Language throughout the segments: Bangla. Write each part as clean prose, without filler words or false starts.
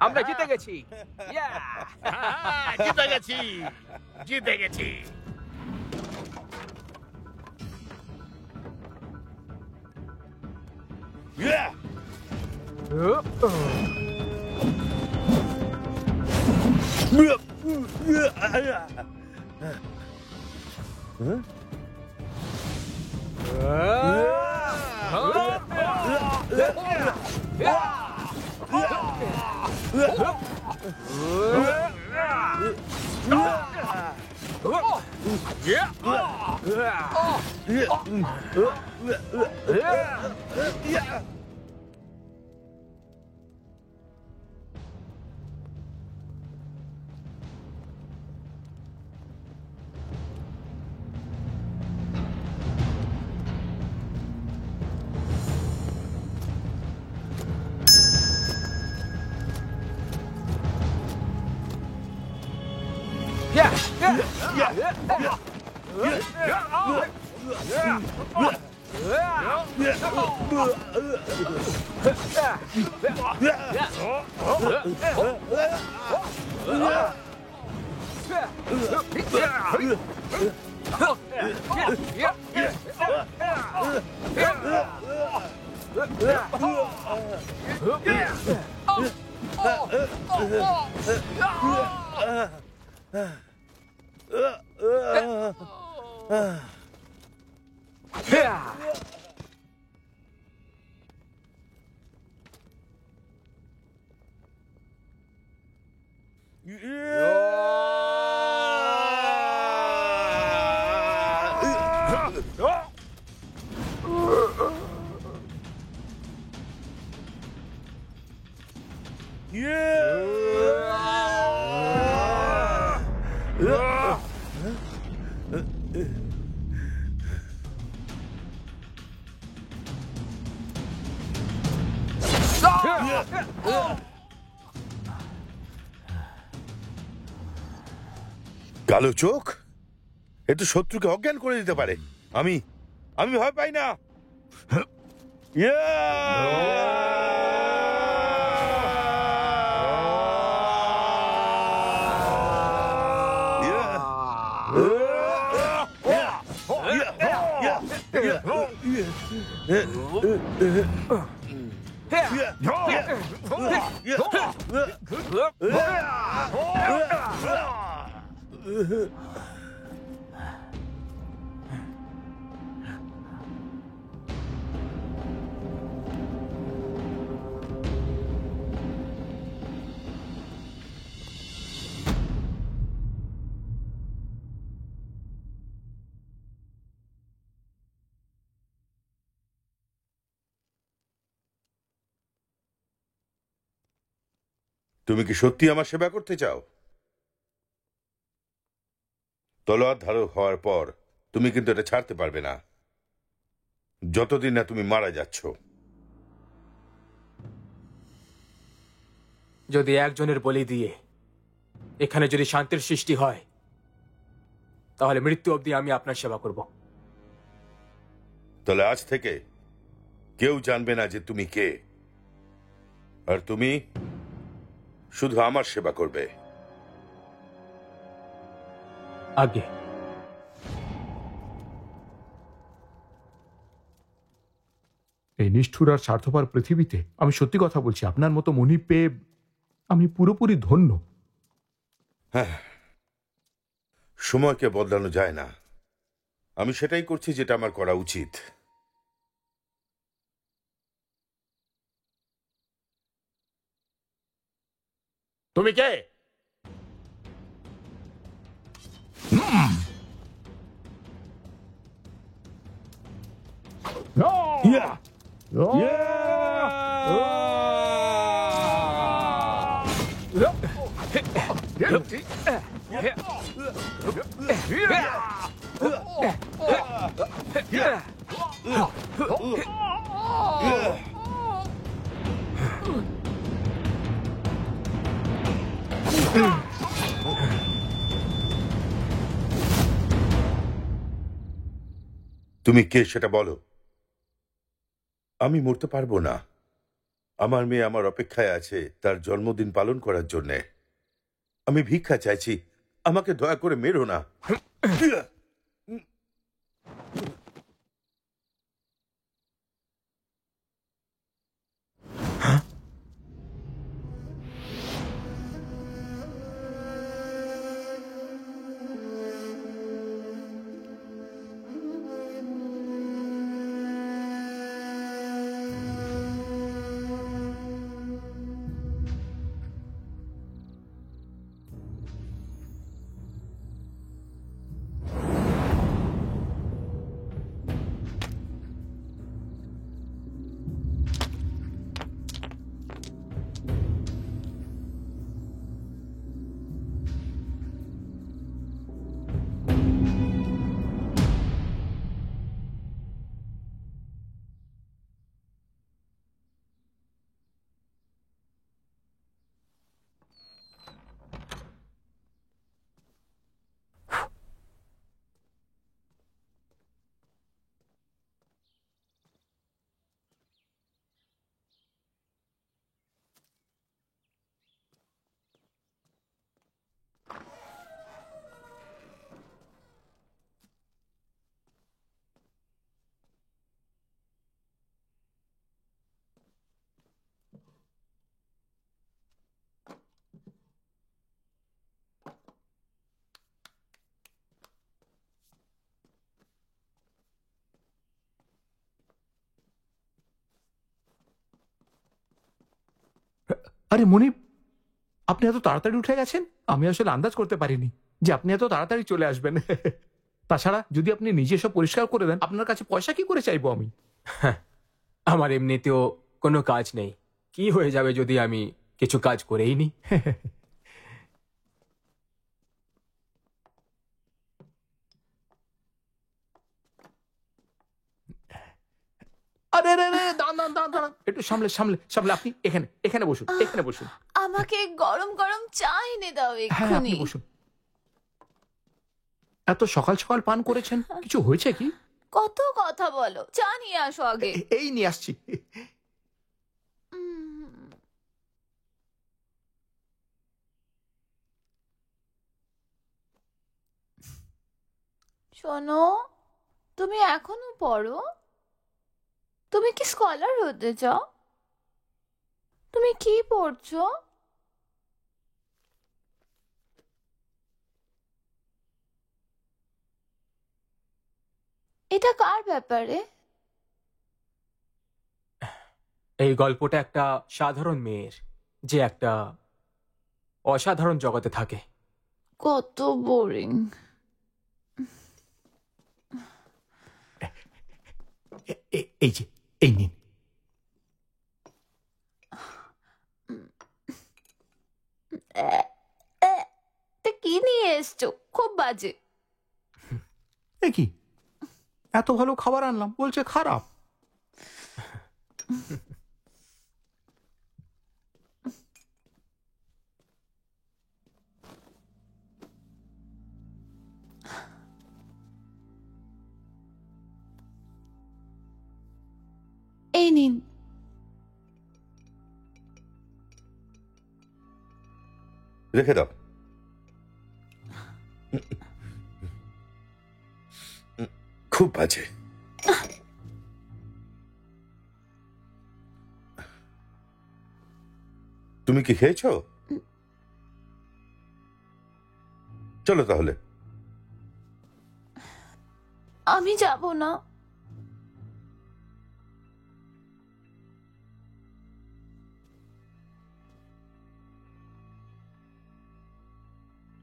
আমরা জিতে গেছি। জিতে গেছি, জিতে গেছি। কালো চোখ এ তো শত্রুকে অজ্ঞান করে দিতে পারে। আমি আমি ভয় পাই না। তুমি কি সত্যি আমার সেবা করতে চাও? তলোয়ার ধারক হওয়ার পর তুমি কিন্তু এটা ছাড়তে পারবে না, যতদিন না তুমি মারা যাচ্ছ। যদি একজনের বলি দিয়ে এখানে যদি শান্তির সৃষ্টি হয়, তাহলে মৃত্যু অবধি আমি আপনার সেবা করব। তাহলে আজ থেকে কেউ জানবে না যে তুমি কে, আর তুমি শুধু আমার সেবা করবে। আগে এই নিষ্ঠুর আর স্বার্থপর পৃথিবীতে আমি সত্যি কথা বলছি, আপনার মতো মনিব পেয়ে আমি পুরোপুরি ধন্য। সময়কে বদলানো যায় না। আমি সেটাই করছি যেটা আমার করা উচিত। তুমি কে? তুমি কে সেটা বলো। আমি মরতে পারবো না। আমার মেয়ে আমার অপেক্ষায় আছে তার জন্মদিন পালন করার জন্যে। আমি ভিক্ষা চাইছি, আমাকে দয়া করে মেরো না। আরে মনিব, আপনি এত তাড়াতাড়ি উঠে গেছেন। আমি আসলে আন্দাজ করতে পারিনি যে আপনি এত তাড়াতাড়ি চলে আসবেন। তাছাড়া যদি আপনি নিজে সব পরিষ্কার করে দেন, আপনার কাছে পয়সা কি করে চাইবো আমি? আমার এমনিতেও কোনো কাজ নেই। কি হয়ে যাবে যদি আমি কিছু কাজ করেই নি? আরে রে রে, দাঁড়ান দাঁড়ান দাঁড়ান দাঁড়ান, একটু সামলে সামলে সামলে। আপনি এখানে এখানে বসুন, এখানে বসুন। আমাকে গরম গরম চা এনে দাও হ্যাঁ, আপনি এক্ষুনি। বসুন। এত সকাল সকাল পান করেছেন, কিছু হয়েছে কি? কত কথা বলো, চা নিয়ে আসো আগে। এই নিয়ে আসছি। উম, শোনো, তুমি এখনো পড়ো? তুমি কি স্কলার হতে চাও? তুমি কি পড়ছো? এটা কার ব্যাপারে? এই গল্পটা একটা সাধারণ মেয়ের, যে একটা অসাধারণ জগতে থাকে। কত বোরিং। এই যে, এই নিন। কি নিয়ে এসছো? খুব বাজে। এ কি, এত ভালো খাবার আনলাম, বলছে খারাপ। এই নিন। রেখে দাও। খুব বাজে। তুমি কি খেয়েছো? চলো তাহলে। আমি যাব না।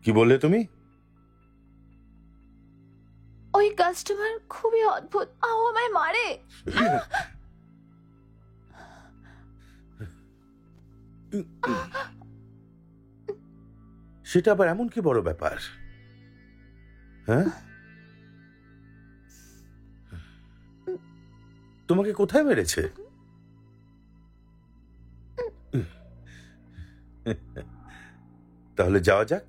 কি বললে তুমি? ওই কাস্টমার খুবই অদ্ভুত, ও আমায় মারে। সেটা আবার এমন কি বড় ব্যাপার? হ্যাঁ, তোমাকে কোথায় মেরেছে? তাহলে যাওয়া যাক।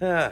হ্যাঁ,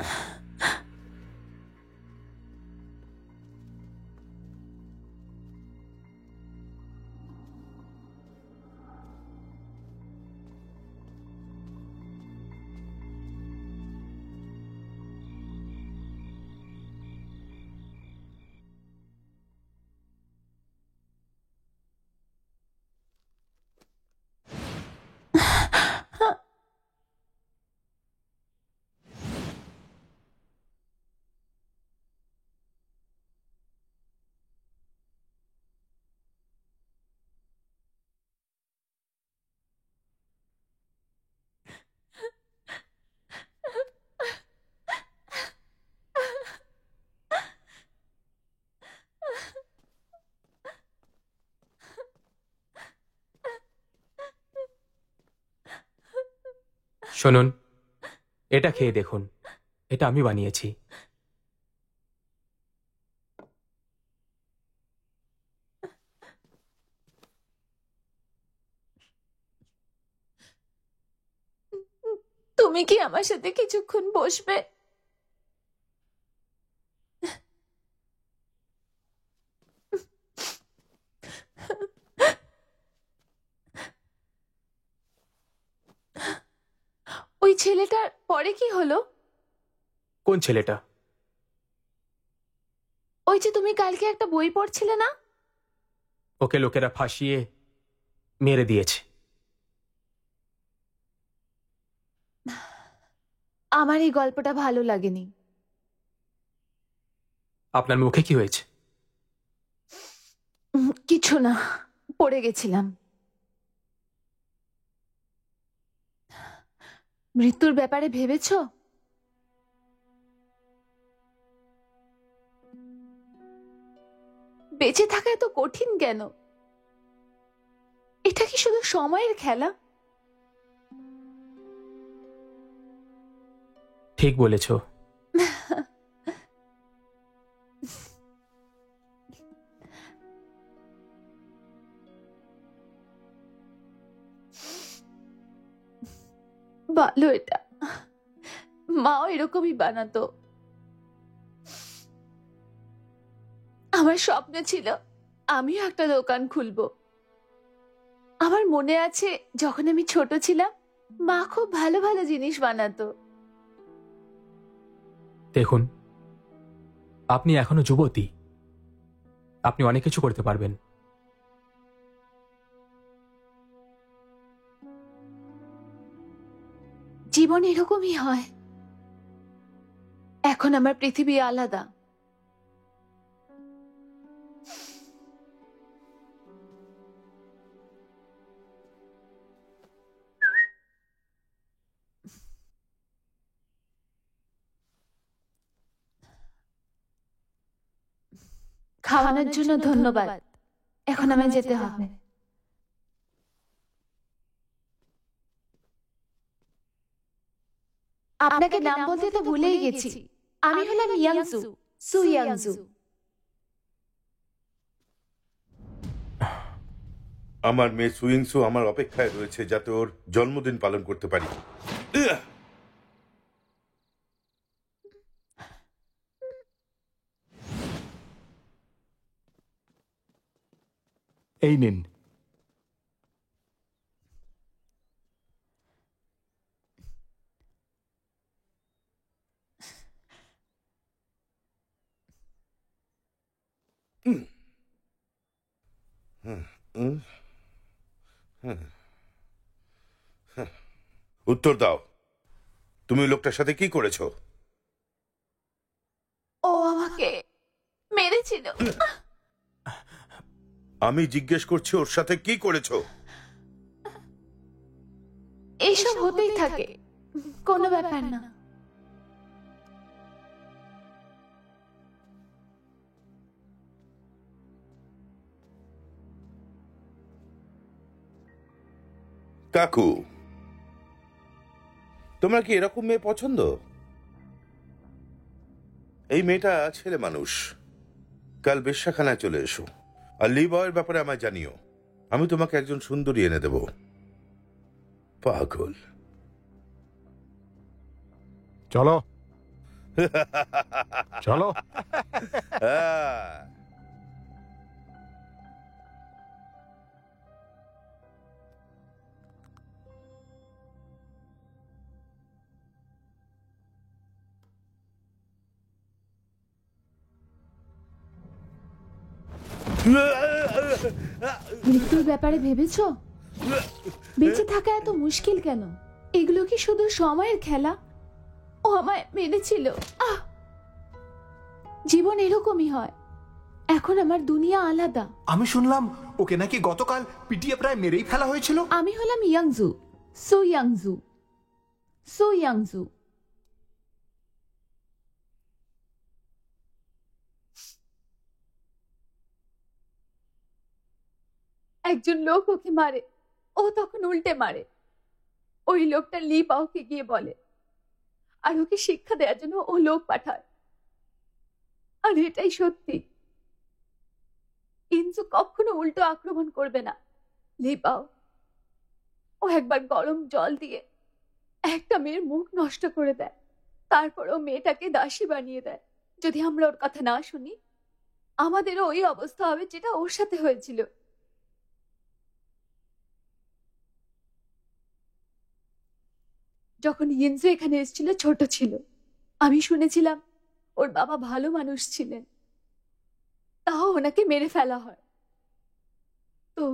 শুনুন, এটা খেয়ে দেখুন, এটা আমি বানিয়েছি। তুমি কি আমার সাথে কিছুক্ষণ বসবে? ওই ছেলেটার পরে কি হলো? কোন ছেলেটা? ওই যে তুমি কালকে একটা বই পড়ছিলে না? ওকে লোকেরা ফাঁসিয়ে মেরে দিয়েছে। আমার এই গল্পটা ভালো লাগেনি। আপনার মুখে কি হয়েছে? কিছু না, পড়ে গেছিলাম। মৃত্যুর ব্যাপারে ভেবেছো? বেঁচে থাকা এত কঠিন কেন? এটা কি শুধু সময়ের খেলা? ঠিক বলেছ। ভালো এটা, মাও এরকমই বানাতো। আমার স্বপ্ন ছিল আমিও একটা দোকান খুলবো। আমার মনে আছে যখন আমি ছোট ছিলাম, মা খুব ভালো ভালো জিনিস বানাতো। দেখুন, আপনি এখনো যুবতী, আপনি অনেক কিছু করতে পারবেন। জীবন এরকমই হয়। এখন আমার পৃথিবী আলাদা। খাওয়ানোর জন্য ধন্যবাদ। এখন আমায় যেতে হবে। আপনাকে নাম বলতে তো ভুলেই গেছি। আমি হলাম ইয়াংজু, সু ইয়াংজু। আমার মেয়ে সুইংসু আমার অপেক্ষায় রয়েছে যাতে ওর জন্মদিন পালন করতে পারি। এই নিন। হুম। উত্তর দাও, তুমি ওই লোকটার সাথে কি করেছো? ও আমাকে মেরেছিল। আমি জিজ্ঞেস করছি ওর সাথে কি করেছো? এইসব হতেই থাকে, কোনো ব্যাপার না। কাকু, তোমরা কি এরকম মেয়ে পছন্দ? এই মেয়েটা ছেলে মানুষ, কাল বেশ্যাখানায় চলে এসো, আর লি বয়ের ব্যাপারে আমায় জানিও। আমি তোমাকে একজন সুন্দরী এনে দেব। পাগল। চলো চলো। হ্যাঁ। মৃত্যুর ব্যাপারে ভেবেছো? বেঁচে থাকা এত মুশকিল কেন? এগুলো কি শুধু সময়ের খেলা? ও আমায় মেরেছিল। জীবন এরকমই হয়। এখন আমার দুনিয়া আলাদা। আমি শুনলাম ওকে নাকি গতকাল পিটিয়ে প্রায় মেরেই ফেলা হয়েছিল। আমি হলাম ইয়াংজু, সু ইয়াংজু, সু ইয়াংজু। একজন লোক ওকে মারে, ও তখন উল্টে মারে। ওই লোকটা লি পাওকে গিয়ে বলে, আর ওকে শিক্ষা দেওয়ার জন্য ও লোক পাঠায়। আর এটাই সত্যি, ইনজু কখনো উল্টো আক্রমণ করবে না। লি পাও ও একবার গরম জল দিয়ে একটা মেয়ের মুখ নষ্ট করে দেয়, তারপর ও মেয়েটাকে দাসী বানিয়ে দেয়। যদি আমরা ওর কথা না শুনি, আমাদেরও ওই অবস্থা হবে যেটা ওর সাথে হয়েছিল। যখন ইনজু এখানে এসেছিল ছোট ছিল, আমি শুনেছিলাম ওর বাবা ভালো মানুষ ছিলেন, তাও ওনাকে মেরে ফেলা হয়। তো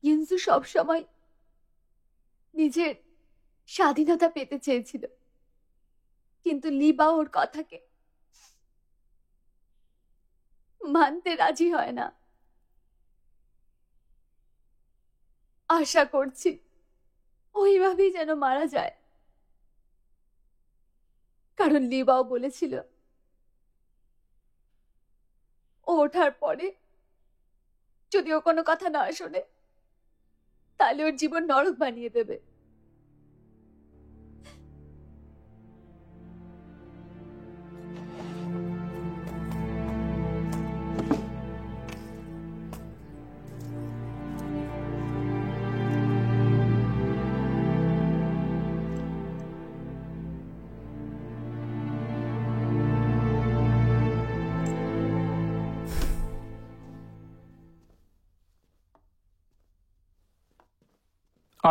ইনজু সবসময় নিজের স্বাধীনতা পেতে চেয়েছিল, কিন্তু লিবা ওর কথাকে মানতে রাজি হয় না। আশা করছি ওইভাবেই যেন মারা যায়, কারণ লিবাও বলেছিল ও ওঠার পরে যদি ও কোনো কথা না শোনে, তাহলে ওর জীবন নরক বানিয়ে দেবে।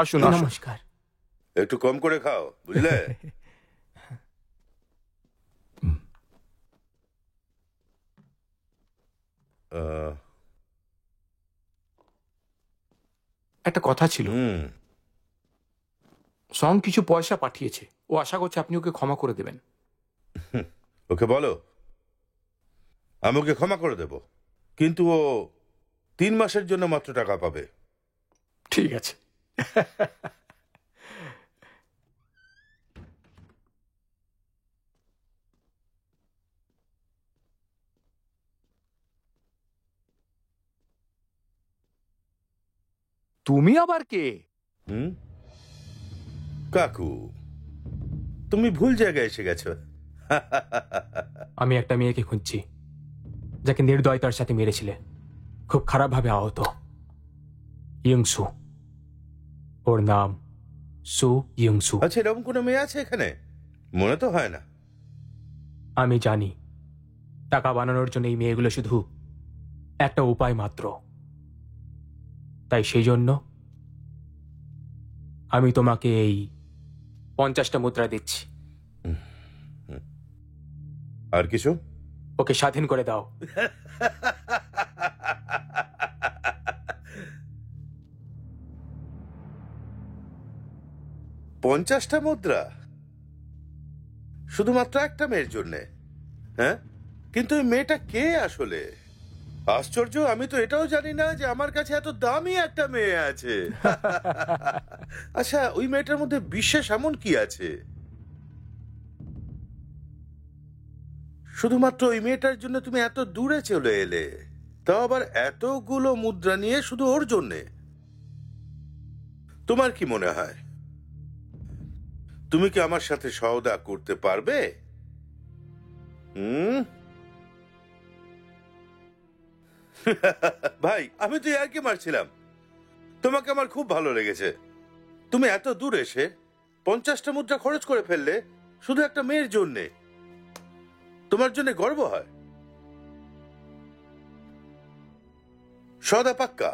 আসুন আসুন। নমস্কার। একটু কম করে খাও, বুঝলে? আহ, একটা কথা ছিল, হুম। সং কিছু পয়সা পাঠিয়েছে, ও আশা করছে আপনি ওকে ক্ষমা করে দেবেন। ওকে বলো আমি ওকে ক্ষমা করে দেব, কিন্তু ও 3 মাসের জন্য মাত্র টাকা পাবে। ঠিক আছে। তুমি আবার কে? হুম? কাকু, তুমি ভুল জায়গায় এসে গেছো। আমি একটা মেয়েকে খুঁজছি যাকে নির্দয়তার সাথে মেরেছিলে, খুব খারাপভাবে আহত। ইয়ংসু, ওর নাম সু ইয়ংসু। আচ্ছা, এরকম কোনো মেয়ে আছে এখানে? মনে তো হয় না। আমি জানি টাকা বানানোর জন্য এই মেয়েগুলো শুধু একটা উপায় মাত্র, তাই সেই জন্য আমি তোমাকে এই 50টা মুদ্রা দিচ্ছি। আর কিছু? ওকে স্বাধীন করে দাও। 50টা মুদ্রা শুধুমাত্র একটা মেয়ের জন্য? হ্যাঁ, কিন্তু এই মেয়েটা কে আসলে? আশ্চর্য, আমি তো এটাও জানি না যে আমার কাছে এত দামি একটা মেয়ে আছে। আচ্ছা, ওই মেয়েটার মধ্যে বিশেষ এমন কি আছে? শুধুমাত্র ওই মেয়েটার জন্য তুমি এত দূরে চলে এলে, তাও আবার এতগুলো মুদ্রা নিয়ে শুধু ওর জন্যে। তোমার কি মনে হয় তুমি কি আমার সাথে সওদা করতে পারবে? ভাই, আমি তো আর কি মারছিলাম। তোমাকে আমার খুব ভালো লেগেছে। তুমি এত দূর এসে 50টা মুদ্রা খরচ করে ফেললে শুধু একটা মেয়ের জন্যে। তোমার জন্য গর্ব হয়। সদা পাক্কা।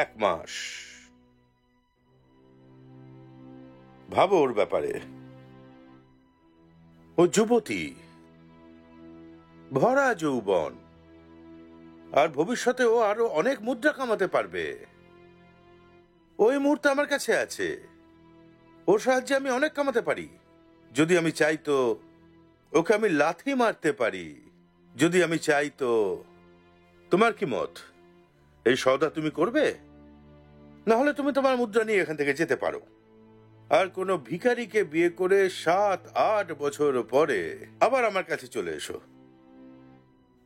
1 মাস ভাবো ওর ব্যাপারে। ও যুবতী, ভরা যৌবন, আর ভবিষ্যতে ও আরো অনেক মুদ্রা কামাতে পারবে। ওই মুহূর্তে আমার কাছে আছে। ওর সাহায্যে আমি অনেক কামাতে পারি। যদি আমি চাই তো ওকে আমি লাথি মারতে পারি। যদি আমি চাই তো। তোমার কি মত? এই সওদা তুমি করবে? না হলে তুমি তোমার মুদ্রা নিয়ে এখান থেকে যেতে পারো। আর কোনো ভিখারিকে বিয়ে করে 7-8 বছর পরে আবার আমার কাছে চলে এসো।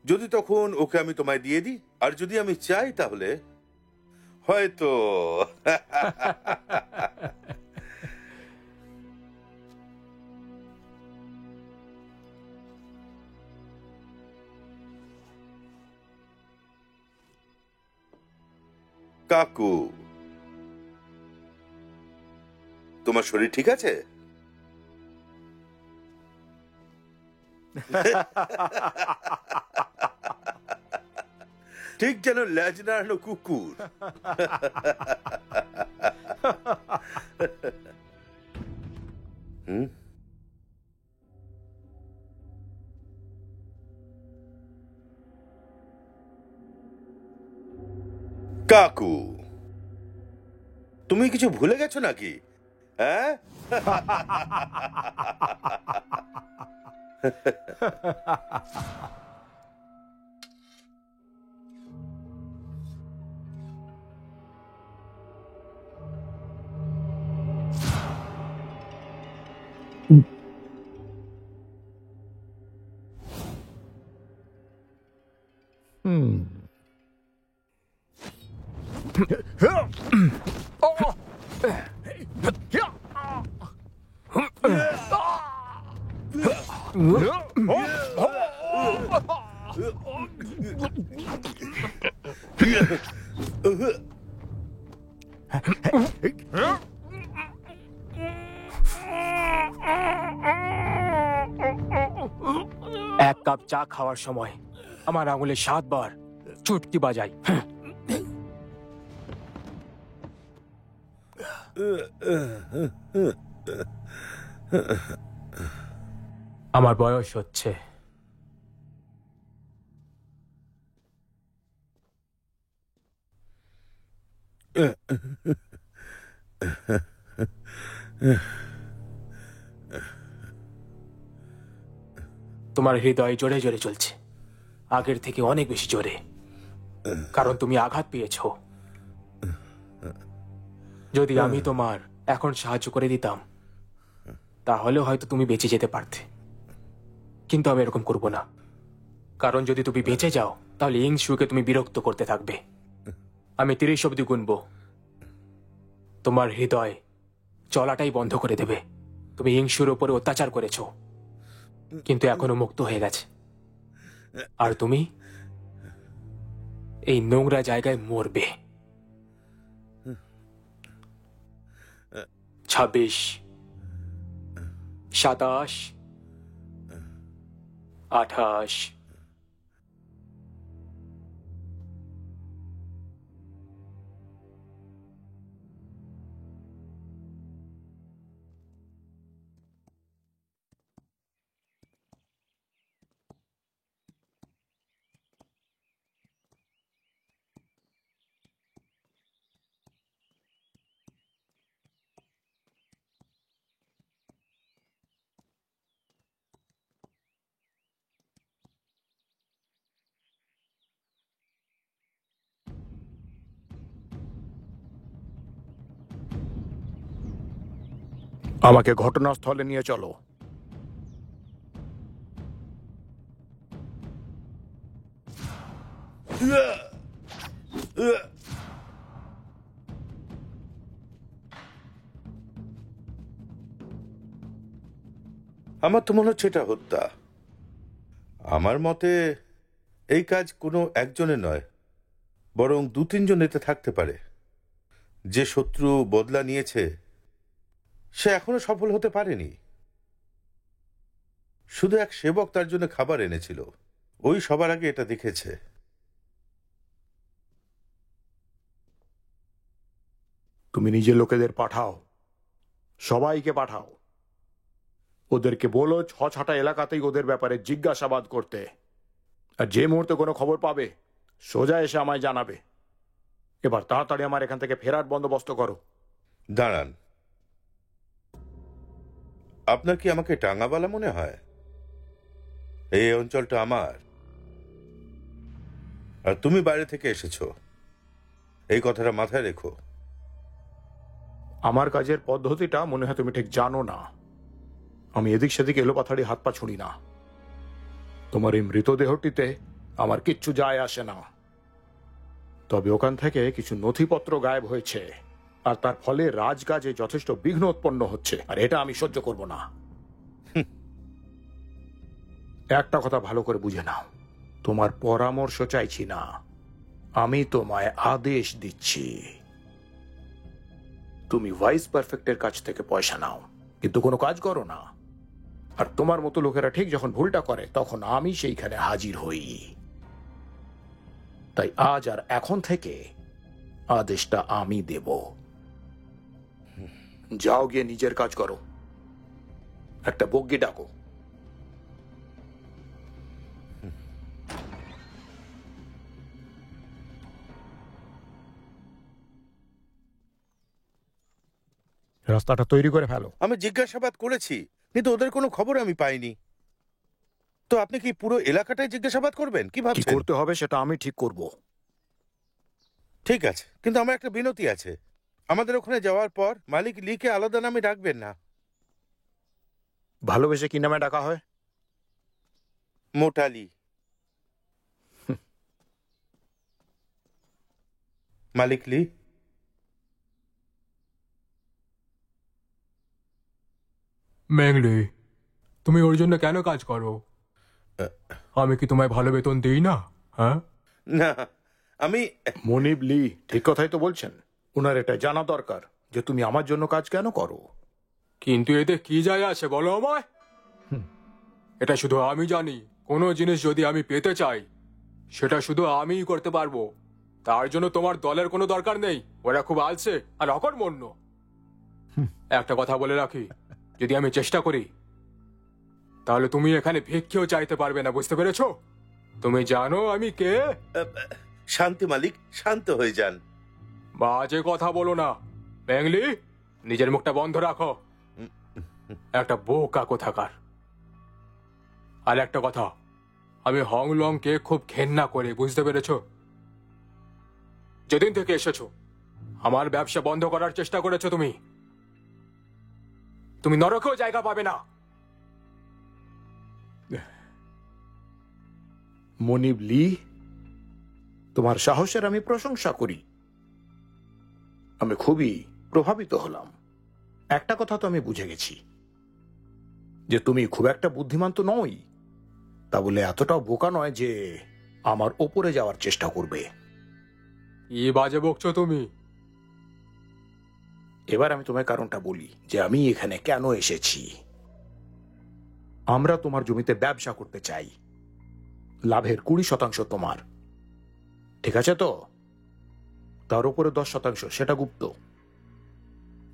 যদি তখন ওকে আমি তোমায় দিয়ে দিই, আর যদি আমি চাই তাহলে হয়তো। কাকু, তোমার শরীর ঠিক আছে? ঠিক যেন লেজ নাড়ানো কুকুর। কাকু, তুমি কিছু ভুলে গেছো নাকি? হ্যাঁ, এক কাপ চা খাওয়ার সময় আমার আঙুলে 7 বার চুটকি বাজাই। আমার বয়স হচ্ছে। তোমার হৃদয় জোরে জোরে চলছে, আগের থেকে অনেক বেশি জোরে, কারণ তুমি আঘাত পেয়েছ। যদি আমি তোমার এখন সাহায্য করে দিতাম তাহলে হয়তো তুমি বেঁচে যেতে পারতে, কিন্তু আমি এরকম করব না। কারণ যদি তুমি বেঁচে যাও তাহলে ইংশুকে তুমি বিরক্ত করতে থাকবে। আমি 30 অবধি গুনবো, তোমার হৃদয় চলাটাই বন্ধ করে দেবে। তুমি ইংশুর উপরে অত্যাচার করেছো, কিন্তু এখনো মুক্ত হয়ে গেছে। আর তুমি এই নোংরা জায়গায় মরবে। 26, 27, 28। আমাকে ঘটনাস্থলে নিয়ে চলো। আমার তো মনে হচ্ছে এটা হত্যা। আমার মতে এই কাজ কোনো একজনের নয়, বরং 2-3 জন এতে থাকতে পারে। যে শত্রু বদলা নিয়েছে সে এখনো সফল হতে পারেনি। শুধু এক সেবক তার জন্য খাবার এনেছিল, ওই সবার আগে এটা দেখেছে। তুমি নিজের লোকেদের পাঠাও, সবাইকে পাঠাও। ওদেরকে বলো 6-6টা এলাকাতেই ওদের ব্যাপারে জিজ্ঞাসাবাদ করতে। আর যে মুহূর্তে কোনো খবর পাবে সোজা এসে আমায় জানাবে। এবার তাড়াতাড়ি আমার এখান থেকে ফেরার বন্দোবস্ত করো। দাঁড়ান, আপনার কি আমাকে টাঙ্গাবালা মনে হয়? এই অঞ্চলটা আমার, আর তুমি বাইরে থেকে এসেছো, এই কথাটা মাথায় রেখো। আমার কাজের পদ্ধতিটা মনে হয় তুমি ঠিক জানো না। আমি এদিক সেদিক এলোপাথাড়ি হাত পা ছুঁড়ি না। তোমার এই মৃতদেহটিতে আমার কিচ্ছু যায় আসে না। তবে ওখান থেকে কিছু নথিপত্র গায়েব হয়েছে, আর তার ফলে রাজকাজে যথেষ্ট বিঘ্ন উৎপন্ন হচ্ছে, আর এটা আমি সহ্য করব না। একটা কথা ভালো করে বুঝে নাও, তোমার পরামর্শ চাইছি না, আমি তোমায় আদেশ দিচ্ছি। তুমি ভাইস পারফেক্টের কাছ থেকে পয়সা নাও, কিন্তু কোনো কাজ করো না। আর তোমার মতো লোকেরা ঠিক যখন ভুলটা করে তখন আমি সেইখানে হাজির হই। তাই আজ আর এখন থেকে আদেশটা আমি দেব। যাও, গিয়ে নিজের কাজ করো। একটা বগ্গি ডাকো। রাস্তাটা তৈরি করে ফেলো। আমি জিজ্ঞাসাবাদ করেছি, কিন্তু ওদের কোনো খবর আমি পাইনি। তো আপনি কি পুরো এলাকাটাই জিজ্ঞাসাবাদ করবেন? কি কি ভাবছেন? করতে হবে সেটা আমি ঠিক করব। ঠিক আছে, কিন্তু আমার একটা বিনতি আছে। আমাদের ওখানে যাওয়ার পর মালিক লিকে আলাদা নামে ডাকবেন না। ভালোবেসে কি নামে ডাকা হয়? মোটালি। মালিক লি। ম্যাংলি, তুমি ওর জন্য কেন কাজ করো? আমি কি তোমায় ভালো বেতন দিই না? হ্যাঁ, না, আমি মনিব লি ঠিক কথাই তো বলছেন। ওনার এটা জানা দরকার যে তুমি আমার জন্য কাজ কেন করো। কিন্তু এতে কি যায় আসে বলো আমায়? এটা শুধু আমি জানি। কোনো জিনিস যদি আমি পেতে চাই সেটা শুধু আমিই করতে পারবো। তার জন্য তোমার দলের কোনো দরকার নেই। ওরা খুব আলসে আর অকর্মণ্য। একটা কথা বলে রাখি, যদি আমি চেষ্টা করি তাহলে তুমি এখানে ভিক্ষেও চাইতে পারবে না, বুঝতে পেরেছো? তুমি জানো আমি কে? শান্তি মালিক, শান্ত হয়ে যান। বাজে কথা বলো না ব্যাংলি, নিজের মুখটা বন্ধ রাখো। একটা বোকা কোথাকার। আর একটা কথা, আমি হংলংকে খুব ঘেন্না করি, বুঝতে পেরেছো? যেদিন থেকে এসেছো আমার ব্যবসা বন্ধ করার চেষ্টা করেছো তুমি। তুমি নরকেও জায়গা পাবে না। মনিব লি, তোমার সাহসের আমি প্রশংসা করি। আমি খুবই প্রভাবিত হলাম। একটা কথা তো আমি বুঝে গেছি, যে তুমি খুব একটা বুদ্ধিমান তো নই, তা বলে এতটাও বোকা নয় যে আমার ওপরে যাওয়ার চেষ্টা করবে। কি বাজে বকছো তুমি? এবার আমি তোমায় কারণটা বলি যে আমি এখানে কেন এসেছি। আমরা তোমার জমিতে ব্যবসা করতে চাই। লাভের 20% তোমার, ঠিক আছে তো? তার উপরে 10% সেটা গুপ্ত।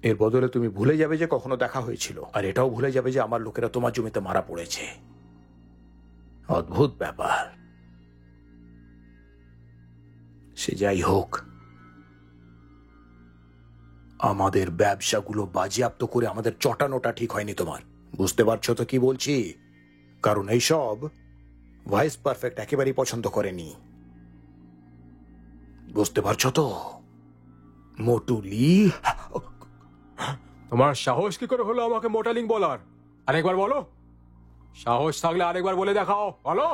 এর বদলে তুমি ভুলে যাবে যে কখনো দেখা হয়েছিল, আর এটাও ভুলে যাবে যে আমার লোকেরা তোমার জমিতে মারা পড়েছে। অদ্ভুত ব্যাপার। সে যাই হোক, আমাদের ব্যবসাগুলো বাজেয়াপ্ত করে আমাদের চটানোটা ঠিক হয়নি তোমার। বুঝতে পারছো তো কি বলছি? কারণ এইসব ভাইস পারফেক্ট একেবারেই পছন্দ করেনি। বুঝতে পারছো তো মোটুলি? তোমার সাহস কি করে হলো আমাকে মোটালিং বলার? আরেকবার বলো, সাহস থাকলে আরেকবার বলে দেখাও, বলো।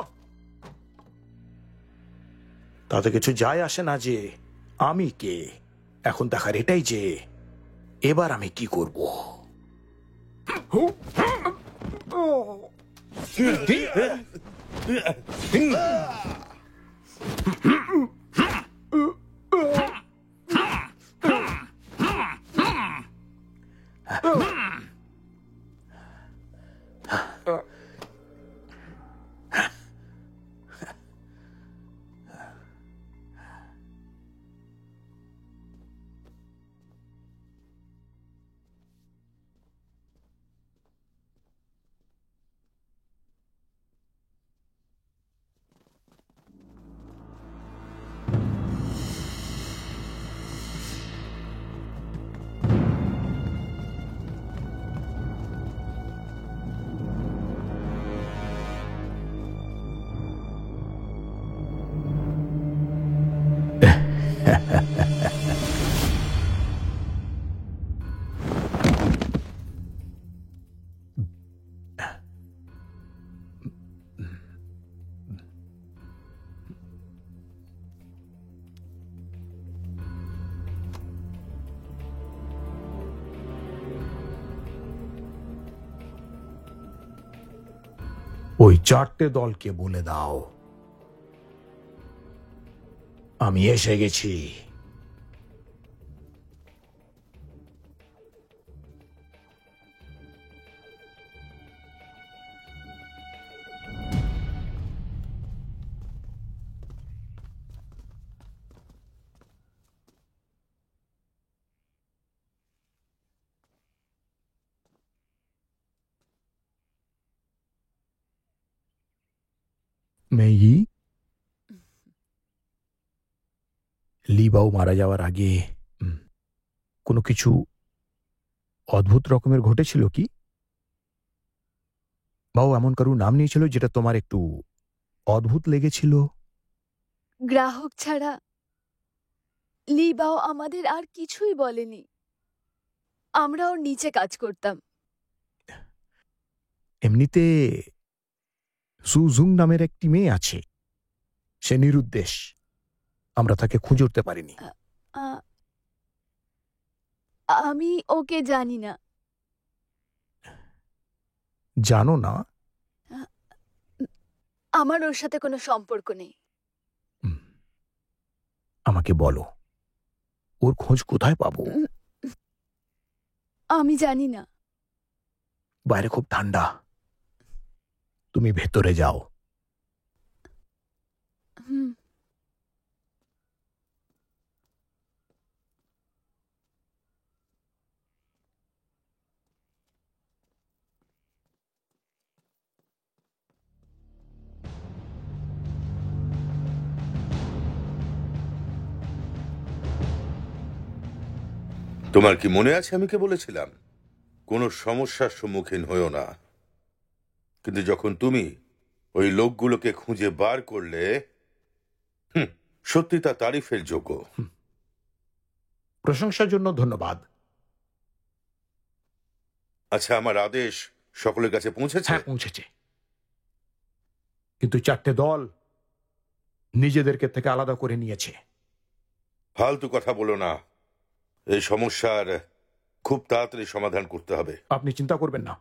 তাতে কিছু যায় আসে না যে আমি কে। এখন দেখার এটাই যে এবার আমি কি করব। ওই 4টে দলকে বলে দাও আমি এসে গেছি। মেই, লিবাও মারা যাওয়ার আগে কোনো কিছু অদ্ভুত রকমের ঘটেছিল কি? বাও এমন কারো নাম নিয়েছিল যেটা তোমার একটু অদ্ভুত লেগেছিল? গ্রাহক ছাড়া লিবাও আমাদের আর কিছুই বলেনি। আমরা ওর নিচে কাজ করতাম। এমনিতে সুজুং নামের একটি মেয়ে আছে, সে নিরুদ্দেশ। আমরা তাকে খুঁজে উঠতে পারিনি। আ- আমি ওকে জানি না। জানো না? আমার ওর সাথে কোনো সম্পর্ক নেই। আমাকে বলো, ওর খোঁজ কোথায় পাবো? আমি জানি না। বাইরে খুব ঠান্ডা, তুমি ভেতরে যাও। হুম। তোমার কি মনে আছে আমি কে বলেছিলাম কোনো সমস্যার সম্মুখীন হয়েও না? কিন্তু যখন তুমি ওই লোকগুলোকে খুঁজে বার করলে, সত্যি তা তারিফের যোগ্য। প্রশংসার জন্য ধন্যবাদ। আচ্ছা, আমার আদেশ সকলের কাছে পৌঁছেছে? হ্যাঁ, পৌঁছেছে। কিন্তু 4টে দল নিজেদেরকে থেকে আলাদা করে নিয়েছে। ফালতু কথা বলো না। এই সমস্যার খুব তাড়াতাড়ি সমাধান করতে হবে। আপনি চিন্তা করবেন না।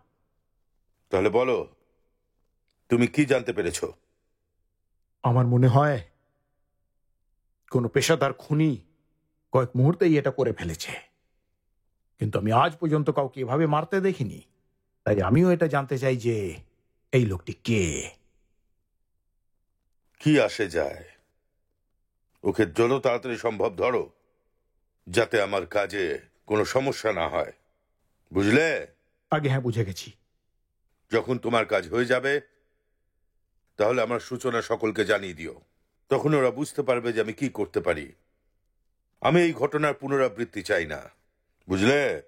তাহলে বলো, তুমি কি জানতে পেরেছো? আমার মনে হয় কোনো পেশাদার খুনি কয়েক মুহূর্তেই এটা করে ফেলেছে, কিন্তু আমি আজ পর্যন্ত কাউকে এভাবে মারতে দেখিনি। তাই আমিও এটা জানতে চাই যে এই লোকটি কে। কি আসে যায়, ওকে যত তাড়াতাড়ি সম্ভব ধরো, যাতে আমার কাজে কোনো সমস্যা না হয়, বুঝলে? আগে হ্যাঁ, বুঝে গেছি। যখন তোমার কাজ হয়ে যাবে তাহলে আমার সূচনা সকলকে জানিয়ে দিও। তখন ওরা বুঝতে পারবে যে আমি কি করতে পারি। আমি এই ঘটনার পুনরাবৃত্তি চাই না, বুঝলে?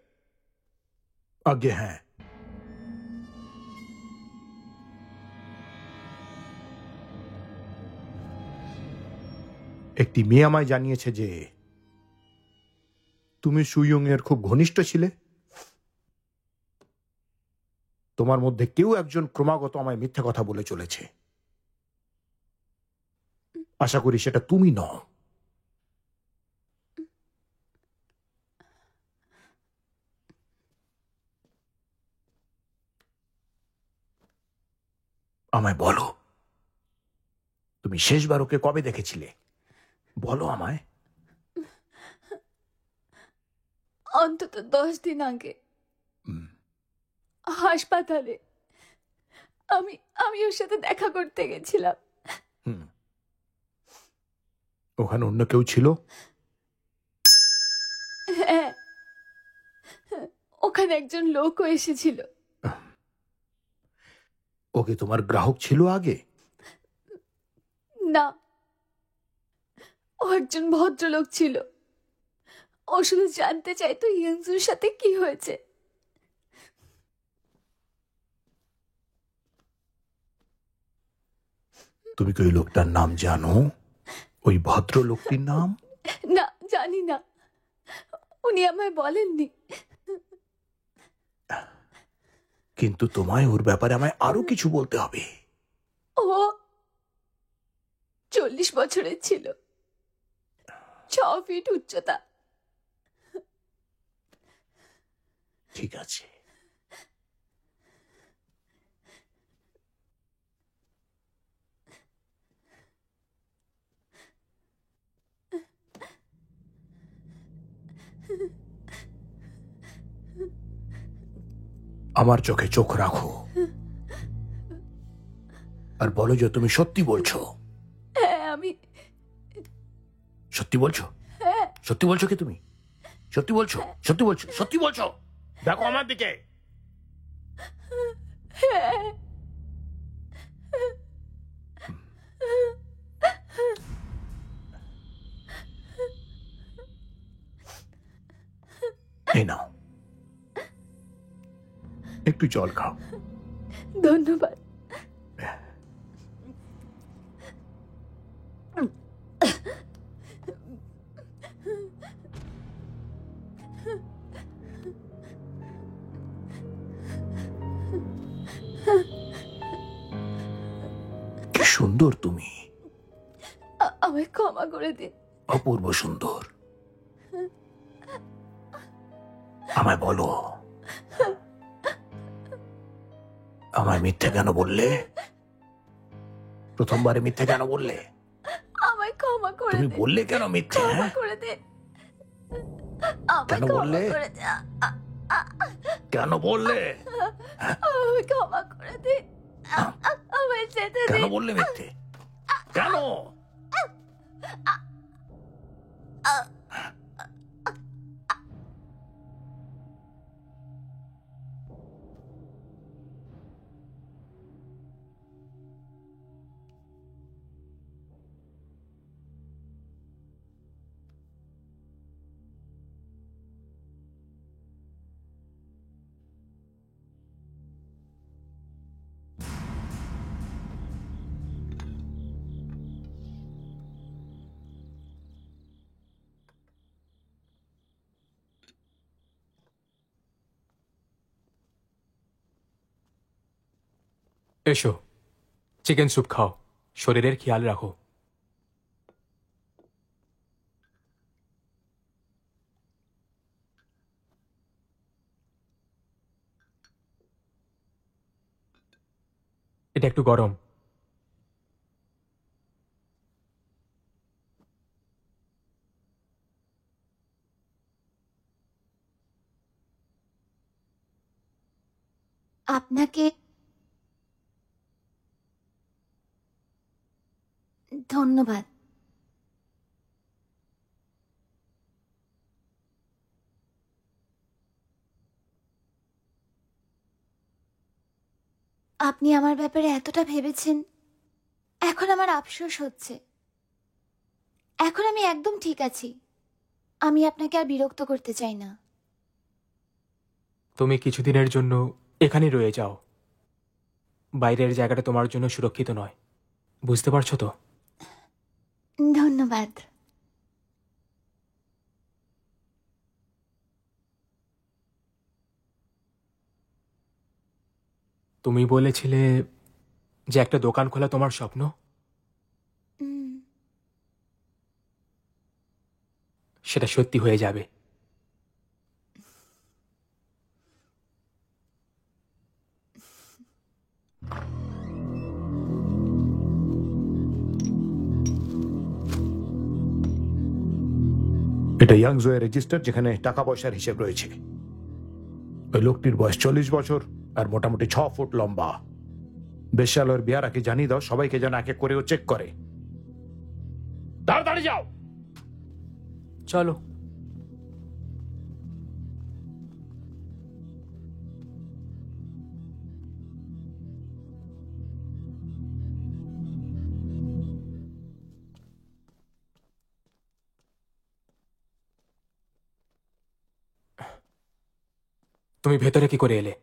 আগে হ্যাঁ। একটি মেয়ে আমায় জানিয়েছে যে তুমি সুইয়ং এর খুব ঘনিষ্ঠ ছিলে। তোমার মধ্যে কেউ একজন ক্রমাগত আমায় মিথ্যে কথা বলে চলেছে। আশা করি সেটা তুমি নও। আমায় বলো, তুমি শেষবার ওকে কবে দেখেছিলে? বলো আমায়। অন্তত 10 দিন আগে হাসপাতালে আমি আমি ওর সাথে দেখা করতে গেছিলাম। ওখানে অন্য কেউ ছিল? হ্যাঁ, ওখানে একজন লোকও এসেছিল। ওকে তোমার গ্রাহক ছিল আগে? না, ও একজন ভদ্রলোক ছিল। ও শুধু জানতে চাইতো ইয়ংজুর সাথে কি হয়েছে। তুমি কি ওই লোকটার নাম জানো? ওই ভদ্রলোকটির নাম? না, জানি না, উনি আমায় বলেননি। কিন্তু তোমায় ওর ব্যাপারে আমায় আরো কিছু বলতে হবে। ও 40 বছরের ছিল, 6 ফিট উচ্চতা। ঠিক আছে, আমার চোখে চোখ রাখো আর বলো যে তুমি সত্যি বলছো। হ্যাঁ, আমি সত্যি বলছো? সত্যি বলছো কি তুমি? সত্যি বলছো? সত্যি বলছো? সত্যি বলছো? দেখো আমার দিকে। এই নাও, একটু জল খাও। ধন্যবাদ। কি সুন্দর তুমি, আমায় ক্ষমা করে দিন। অপূর্ব সুন্দর। আমায় বলো, আমায় মিথ্যে কেন বললে? প্রথমবারে মিথ্যে কেন বললে? আমায় ক্ষমা করে তুমি দিন। বললে কেন মিথ্যে? ক্ষমা হ্যাঁ? করে দিন। কেন বললে? কেন বললে? আমায় ক্ষমা করে দিন। আমায় যেতে কেন দিন। বললে মিথ্যে? কেন? এসো, চিকেন স্যুপ খাও, শরীরের খেয়াল রাখো। এটা একটু গরম। আপনাকে ধন্যবাদ। আপনি আমার ব্যাপারে এতটা ভেবেছেন, এখন আমার আফসোস হচ্ছে। এখন আমি একদম ঠিক আছি। আমি আপনাকে আর বিরক্ত করতে চাই না। তুমি কিছুদিনের জন্য এখানে রয়ে যাও। বাইরের জায়গাটা তোমার জন্য সুরক্ষিত নয়, বুঝতে পারছো তো? ধন্যবাদ। তুমি বলেছিলে যে একটা দোকান খোলা তোমার স্বপ্ন। সেটা সত্যি হয়ে যাবে। এটা ইয়াংজোয়ে রেজিস্টার, যেখানে টাকা পয়সার হিসেব রয়েছে। ওই লোকটির বয়স 40 বছর আর মোটামুটি 6 ফুট লম্বা। বেশ্যালয়ের বিয়ার আগে জানিয়ে দাও সবাইকে, যেন এক এক করে ও চেক করে। তাড়াতাড়ি যাও। চলো। তুমি ভেতরে কি করে এলে?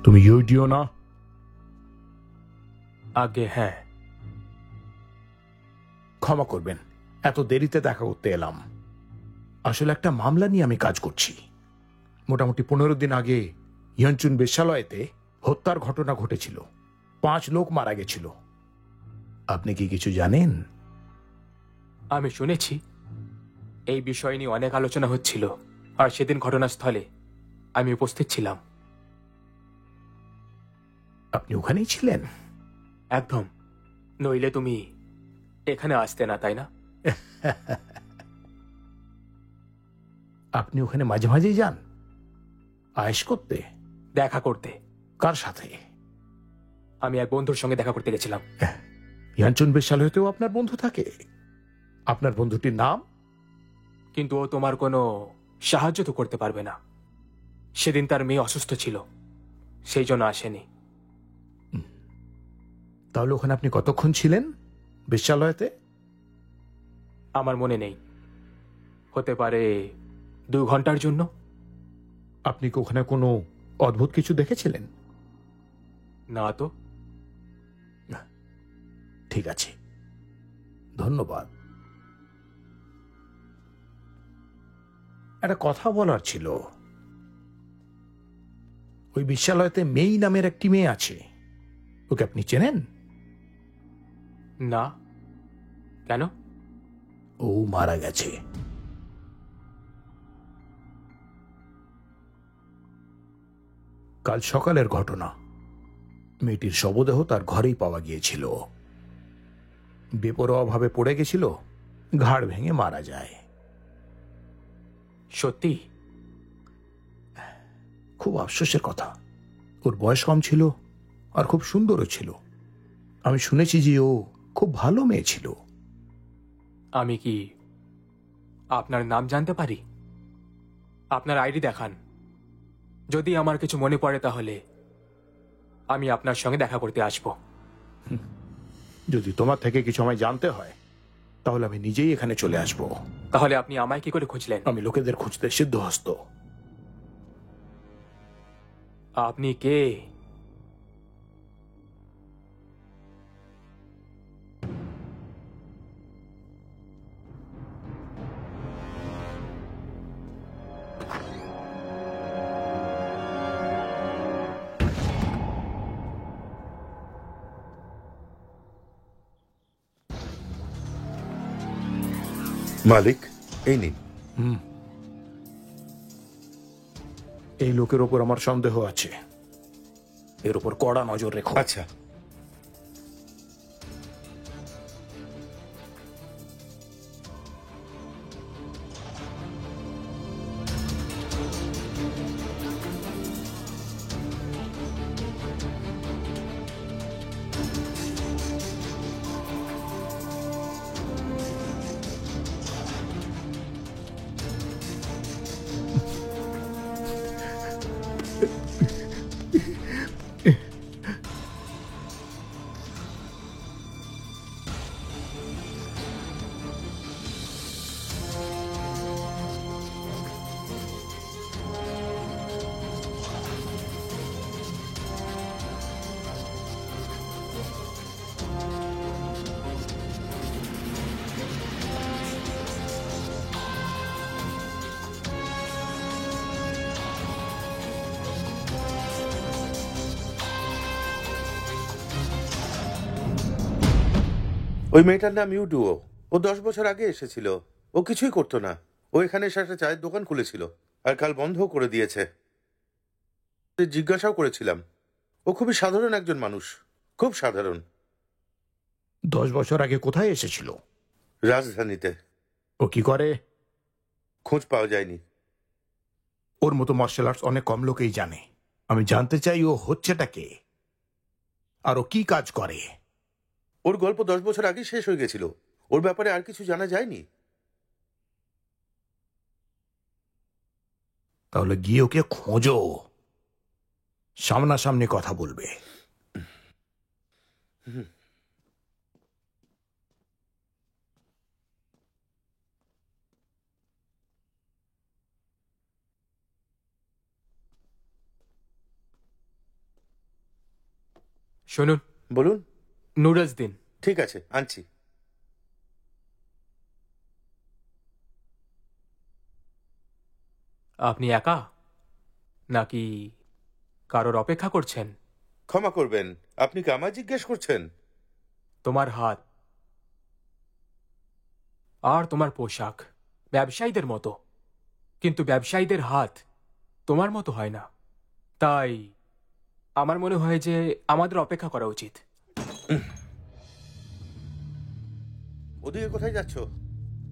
তুমি ইউডিও না? আগে হ্যাঁ। ক্ষমা করবেন, এত দেরিতে দেখা করতে এলাম। আসলে একটা মামলা নিয়ে আমি কাজ করছি। মোটামুটি 15 দিন আগে ইয়ানচুন বেশ্যালয়েতে হত্যার ঘটনা ঘটেছিল। 5 লোক মারা গেছিল। আপনি কি কিছু জানেন? আমি শুনেছি এই বিষয় নিয়ে অনেক আলোচনা হচ্ছিল, আর সেদিন ঘটনাস্থলে আমি উপস্থিত ছিলাম। আপনি ওখানেই ছিলেন? একদম, নইলে তুমি এখানে আসতে না, তাই না? আপনি ওখানে মাঝে মাঝেই যান আয়েশ করতে? দেখা করতে। কার সাথে? আমি এক বন্ধুর সঙ্গে দেখা করতে গেছিলাম। ইয়ানচুন বেশ্যালয়তেও আপনার বন্ধু থাকে? আপনার বন্ধুটির নাম? কিন্তু ও তোমার কোনো সাহায্য তো করতে পারবে না। সেদিন তার মেয়ে অসুস্থ ছিল, সেই জন্য আসেনি। তাহলে ওখানে আপনি কতক্ষণ ছিলেন বেশ্যালয়তে? আমার মনে নেই, হতে পারে 2 ঘন্টার জন্য। আপনি কি ওখানে কোনো অদ্ভুত কিছু দেখেছিলেন? না তো। ঠিক আছে, ধন্যবাদ। একটা কথা বলার ছিল। ওই বিশ্ববিদ্যালয়তে মেই নামের একটি মেয়ে আছে, ওকে আপনি চেনেন? না, কেন? ও মারা গেছে। কাল সকালের ঘটনা। মেয়েটির শবদেহ তার ঘরেই পাওয়া গিয়েছিল। বেপরোয়াভাবে পড়ে গেছিল, ঘাড় ভেঙে মারা যায়। সত্যি? খুব আফসোসের কথা। ওর বয়স কম ছিল আর খুব সুন্দরও ছিল। আমি শুনেছি যে ও খুব ভালো মেয়ে ছিল। আমি কি আপনার নাম জানতে পারি? আপনার আইডি দেখান। যদি আমার কিছু মনে পড়ে তাহলে আমি আপনার সঙ্গে দেখা করতে আসব। যদি তোমার থেকে কিছু আমায় জানতে হয় তাহলে আমি নিজেই এখানে চলে আসব। তাহলে আপনি আমায় কি করে খুঁজলেন? আমি লোকেদের খুঁজতে সিদ্ধহস্ত। আপনি কে? মালিক, এই নিন। এই লোকের ওপর আমার সন্দেহ আছে, এর উপর কড়া নজর রেখো। আচ্ছা। ওই মেয়েটার নাম ইউডুও। ও 10 বছর আগে এসেছিল। ও কিছুই করতো না। ও এখানে এসে একটা চায়ের দোকান খুলেছিল, আর কাল বন্ধও করে দিয়েছে। জিজ্ঞাসাও করেছিলাম। ও খুবই সাধারণ একজন মানুষ, খুব সাধারণ। 10 বছর আগে কোথায় এসেছিল? রাজধানীতে। ও কি করে? খোঁজ পাওয়া যায়নি। ওর মতো মার্শাল আর্টস অনেক কম লোকেই জানে। আমি জানতে চাই ও হচ্ছেটা কে, আর ও কি কাজ করে। ওর গল্প 10 বছর আগে শেষ হয়ে গেছিল। ওর ব্যাপারে আর কিছু জানা যায়নি। তাহলে গিয়ে ওকে খোঁজো, সামনাসামনি কথা বলবে। শুনুন, বলুন। নুডলস দিন। ঠিক আছে, আনছি। আপনি একা নাকি কারোর অপেক্ষা করছেন? ক্ষমা করবেন, আপনি কি আমায় জিজ্ঞেস করছেন? তোমার হাত আর তোমার পোশাক ব্যবসায়ীদের মতো, কিন্তু ব্যবসায়ীদের হাত তোমার মতো হয় না। তাই আমার মনে হয় যে আমাদের অপেক্ষা করা উচিত। ওদিকে কোথায় যাচ্ছ?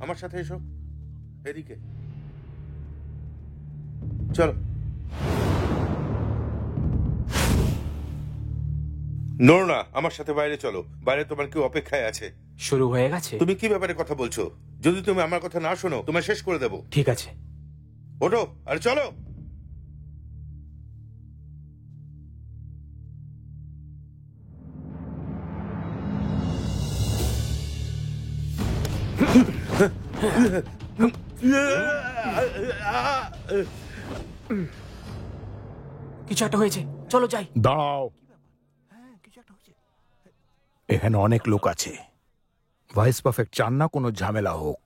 আমার সাথে এসো, এদিকে চলো। নড়ো না, আমার সাথে বাইরে চলো। বাইরে তোমার কেউ অপেক্ষায় আছে। শুরু হয়ে গেছে? তুমি কি ব্যাপারে কথা বলছো? যদি তুমি আমার কথা না শোনো, তোমায় শেষ করে দেবো। ঠিক আছে। ওঠো আর চলো। কিছু একটা হয়েছে, চলো যাই। দাঁড়াও, এখানে অনেক লোক আছে। ভাইস পারফেক্ট চান না কোনো ঝামেলা হোক।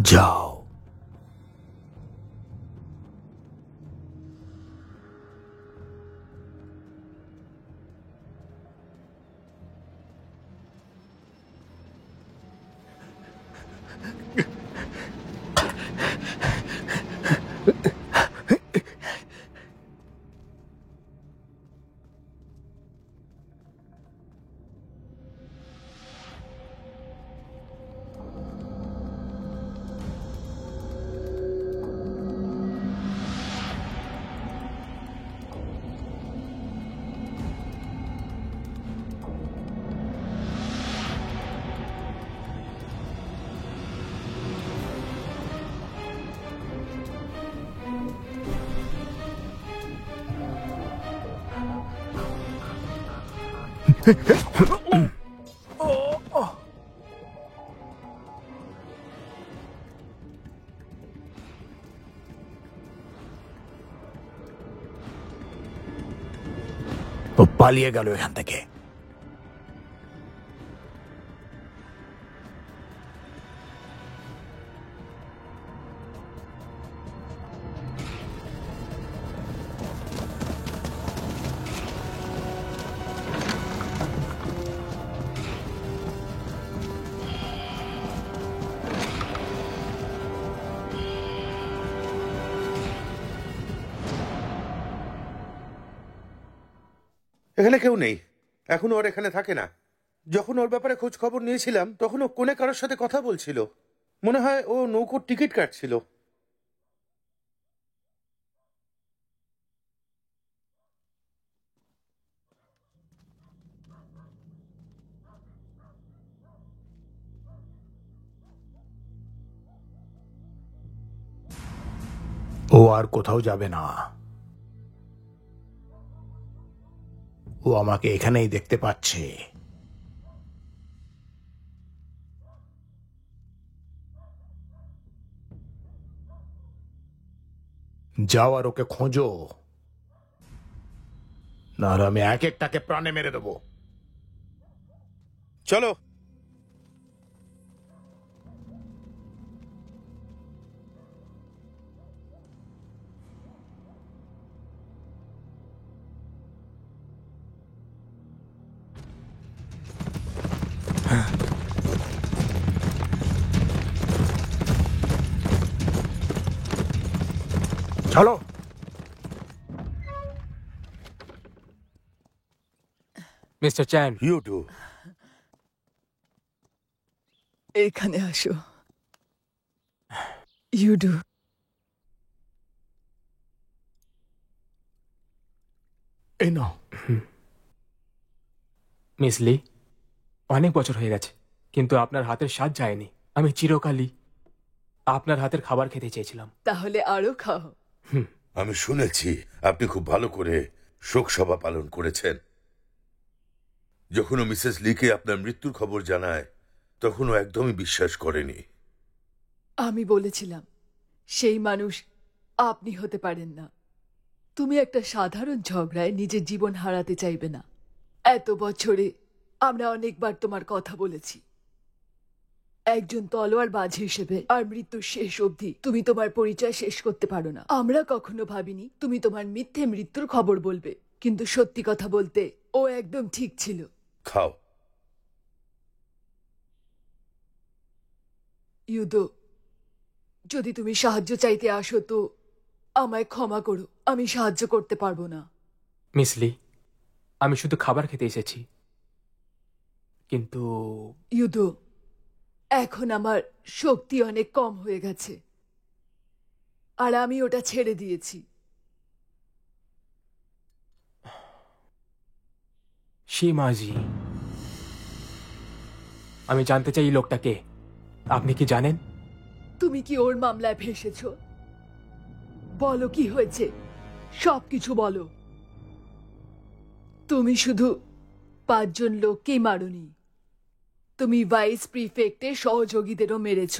যাও। ও পালিয়ে গেল এখান থেকে। এখানে কেউ নেই। এখন ওর এখানে থাকে না। যখন ওর ব্যাপারে খোঁজ খবর নিয়েছিলাম, তখন ও কোনে কারোর সাথে কথা বলছিল। মনে হয় ও নৌকোর টিকিট কাটছিল। ও আর কোথাও যাবে না। ও আমাকে এখানেই দেখতে পাচ্ছে। যাও আর ওকে খোঁজো, নাহলে আমি এক একটাকে প্রাণে মেরে দেবো। চলো। চলো। Mister Chan, you too. এখানে আসো। ইউডু, এই নাও। মিস লি, অনেক বছর হয়ে গেছে, কিন্তু আপনার হাতের স্বাদ যায়নি। আমি চিরকালই আপনার হাতের খাবার খেতে চেয়েছিলাম। তাহলে আরো খাও। আমি শুনেছি আপনি খুব ভালো করে শোক সভা পালন করেছেন। যখন ও মিসেস লিকে আপনার মৃত্যুর খবর জানায় তখন ও একদমই বিশ্বাস করেনি। আমি বলেছিলাম সেই মানুষ আপনি হতে পারেন না। তুমি একটা সাধারণ ঝগড়ায় নিজের জীবন হারাতে চাইবে না। এত বছরে আমরা অনেকবার তোমার কথা বলেছি। একজন তলোয়ার বাজ হিসেবে আর মৃত্যুর শেষ অবধি তুমি তোমার পরিচয় শেষ করতে পারো না। আমরা কখনো ভাবিনি তুমি তোমার মিথ্যে মৃত্যুর খবর বলবে, কিন্তু সত্যি কথা বলতে ও একদম ঠিক ছিল। খাও। ইউদো, যদি তুমি সাহায্য চাইতে আসো তো আমায় ক্ষমা করো, আমি সাহায্য করতে পারবো না। মিস লি, আমি শুধু খাবার খেতে এসেছি, কিন্তু ইউদো, এখন আমার শক্তি অনেক কম হয়ে গেছে আর আমি ওটা ছেড়ে দিয়েছি। সীমাজি, আমি জানতে চাই এই লোকটা কে। আপনি কি জানেন? তুমি কি ওর মামলায় ফেসেছ? বলো কি হয়েছে, সবকিছু বলো। তুমি শুধু 5 জন লোককেই মারোনি, তুমি ভাইস প্রিফেক্টের সহযোগীদেরও মেরেছ।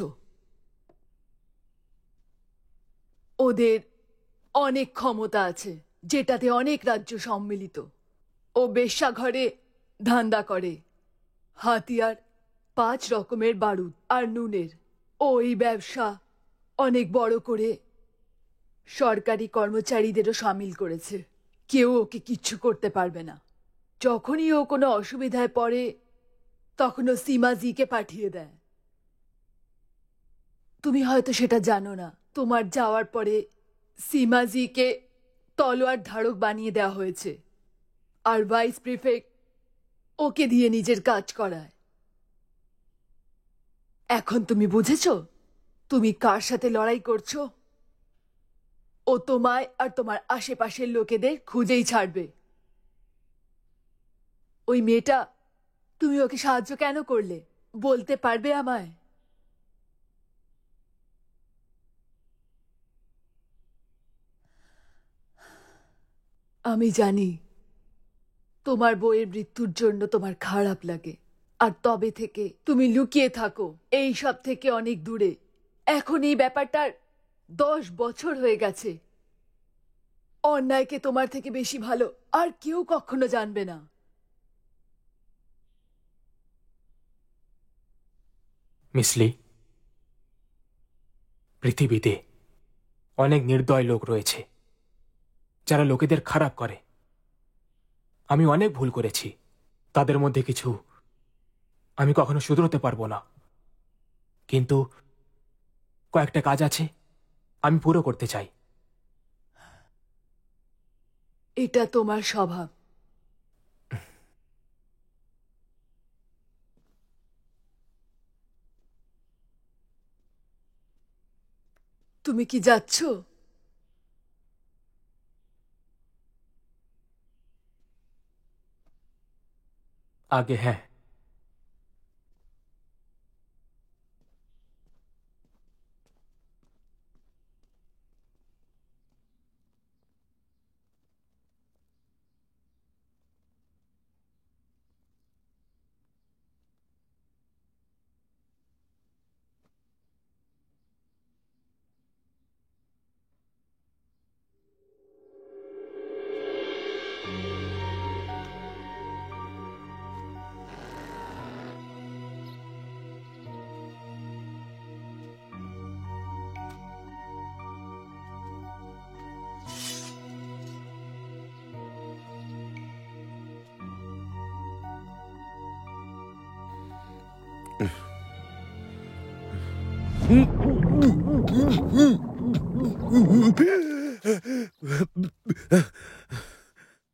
ওদের অনেক ক্ষমতা আছে, যেটাতে অনেক রাজ্য সম্মিলিত। ও বেশ্যাঘরে ধান্দা করে, হাতিয়ার, 5 রকমের বারুদ আর নুনের। ও এই ব্যবসা অনেক বড় করে সরকারি কর্মচারীদেরও সামিল করেছে। কেউ ওকে কিচ্ছু করতে পারবে না। যখনই ও কোনো অসুবিধায় পড়ে তখন ও সীমাজিকে পাঠিয়ে দেয়। তুমি হয়তো সেটা জানো না, তোমার যাওয়ার পরে সীমাজিকে তলোয়ার ধারক বানিয়ে দেওয়া হয়েছে আর ভাইস প্রিফেক্ট ওকে দিয়ে নিজের কাজ করায়। এখন তুমি বুঝেছো তুমি কার সাথে লড়াই করছো? ও তোমায় আর তোমার আশেপাশের লোকেদের খুঁজেই ছাড়বে। ওই মেয়েটা, তুমি ওকে সাহায্য কেন করলে বলতে পারবে আমায়? আমি জানি তোমার বউয়ের মৃত্যুর জন্য তোমার খারাপ লাগে, আর তবে থেকে তুমি লুকিয়ে থাকো এই সব থেকে অনেক দূরে। এখন এই ব্যাপারটার 10 বছর হয়ে গেছে। অন্যায়কে তোমার থেকে বেশি ভালো আর কেউ কখনো জানবে না। মিস লি, পৃথিবীতে অনেক নির্দয় লোক রয়েছে যারা লোকেদের খারাপ করে। আমি অনেক ভুল করেছি, তাদের মধ্যে কিছু আমি কখনো শুধরোতে পারবো না, কিন্তু কয়েকটা কাজ আছে আমি পুরো করতে চাই। এটা তোমার স্বভাব। তুমি কি যাচ্ছ? আগে হ্যাঁ।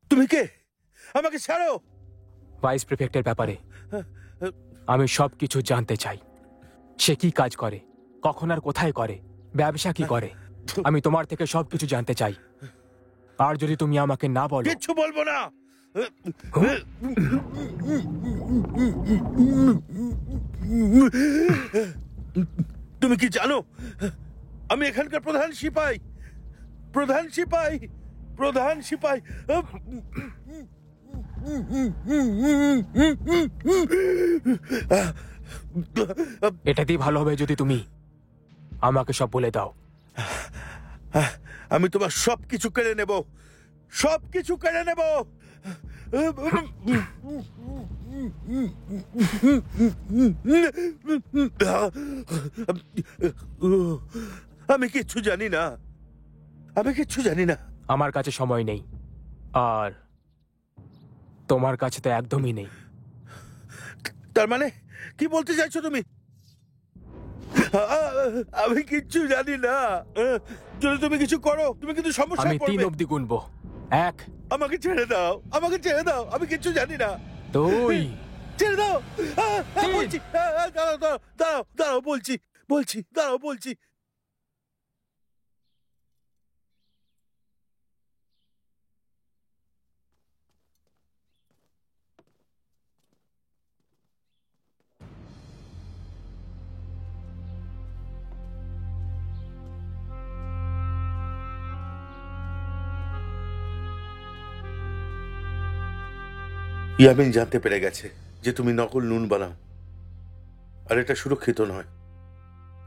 তুমি কে? আমাকে ছাড়ো। ভাইস প্রিফেক্টের ব্যাপারে আমি সবকিছু জানতে চাই। সে কি কাজ করে, কখন আর কোথায় করে, ব্যবসা কি করে, আমি তোমার থেকে সবকিছু জানতে চাই। আর যদি তুমি আমাকে না বলো, কিচ্ছু বলবো না। তুমি কি জানো আমি এখানকার প্রধান সিপাই? প্রধান সিপাই, প্রধান সিপাই। এটাতেই ভালো হবে যদি তুমি আমাকে সব বলে দাও। আমি তোমার সবকিছু কেড়ে নেব, সবকিছু কেড়ে নেব। আমি কিচ্ছু জানি না, আমি কিচ্ছু জানি না। আমার কাছে সময় নেই, আর তোমার কাছে তো একদমই নেই। তার মানে কি বলতে চাইছো তুমি? আমি কিচ্ছু জানি না। যদি তুমি কিছু করো তুমি কিন্তু আমি সমস্যায় 3 পড়বে। অব্দি গুনবো। 1, আমাকে ছেড়ে দাও, আমাকে ছেড়ে দাও, আমি কিচ্ছু জানি না। 2, ছেড়ে দাও। তিন। বলছি, দাঁড়াও দাঁড়াও দাঁড়াও দাঁড়াও, বলছি বলছি, দাঁড়াও বলছি। ইয়ামিন জানতে পেরে গেছে যে তুমি নকল নুন বানাও, আর এটা সুরক্ষিত নয়।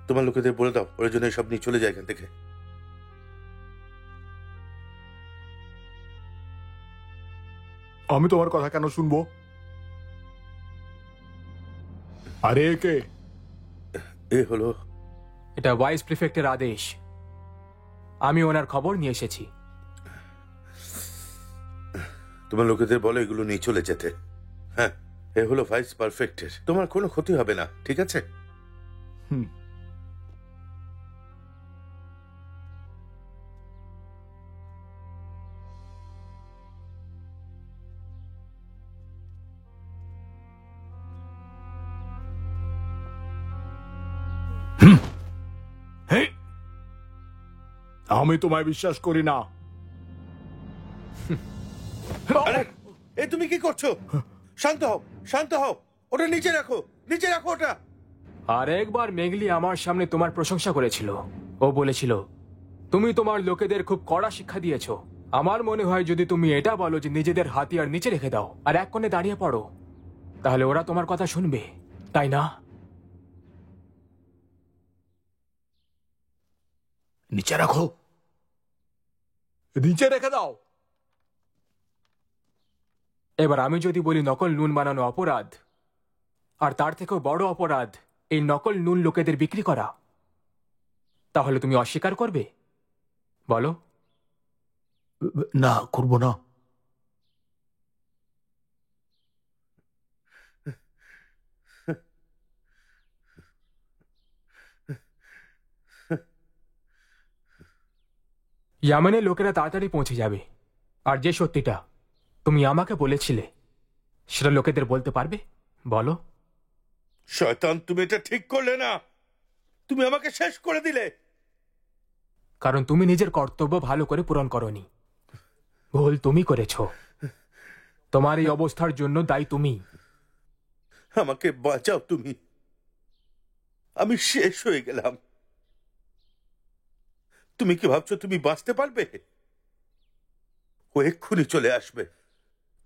তোমার লোকেদের বলে দাও ওর জন্য সব নিয়ে চলে যায় এখান থেকে। আমি তোমার কথা কেন শুনবো? আরে কে? এ হলো এটা ভাইস প্রিফেক্টের আদেশ। আমি ওনার খবর নিয়ে এসেছি। তোমার লোকেদের বলো এগুলো নিয়ে চলে যেতে। হ্যাঁ, এ হলো ভাইস পারফেক্টের। তোমার কোনো ক্ষতি হবে না, ঠিক আছে? আমি তোমায় বিশ্বাস করি না। আরে এ তুমি কি করছো? শান্ত হও, শান্ত হও। ওটা নিচে রাখো, নিচে রাখো ওটা। আর একবার মেঘলি আমার সামনে তোমার প্রশংসা করেছিল। ও বলেছিল তুমি তোমার লোকেদের খুব কড়া শিক্ষা দিয়েছো। আমার মনে হয় যদি তুমি এটা বলো যে নিজেদের হাতিয়ার নিচে রেখে দাও আর এক কোণে দাঁড়িয়ে পড়ো, তাহলে ওরা তোমার কথা শুনবে, তাই না? নিচে রাখো, নিচে রেখে দাও। এবার আমি যদি বলি নকল নুন বানানো অপরাধ, আর তার থেকেও বড় অপরাধ এই নকল নুন লোকেদের বিক্রি করা, তাহলে তুমি অস্বীকার করবে? বলো। না, করবো না। ইয়ামেনের লোকেরা তাড়াতাড়ি পৌঁছে যাবে, আর যে সত্যিটা তুমি আমাকে বলেছিলে সেটা লোকেদের বলতে পারবে? বলো। শয়তান, তুমি এটা ঠিক করলে না। তুমি আমাকে শেষ করে দিলে। কারণ তুমি নিজের কর্তব্য ভালো করে পূরণ করনি। ভুল তুমি করেছো। তোমার এই অবস্থার জন্য দায়ী তুমি। আমাকে বাঁচাও তুমি, আমি শেষ হয়ে গেলাম। তুমি কি ভাবছো তুমি বাঁচতে পারবে? ও এক্ষুনি চলে আসবে,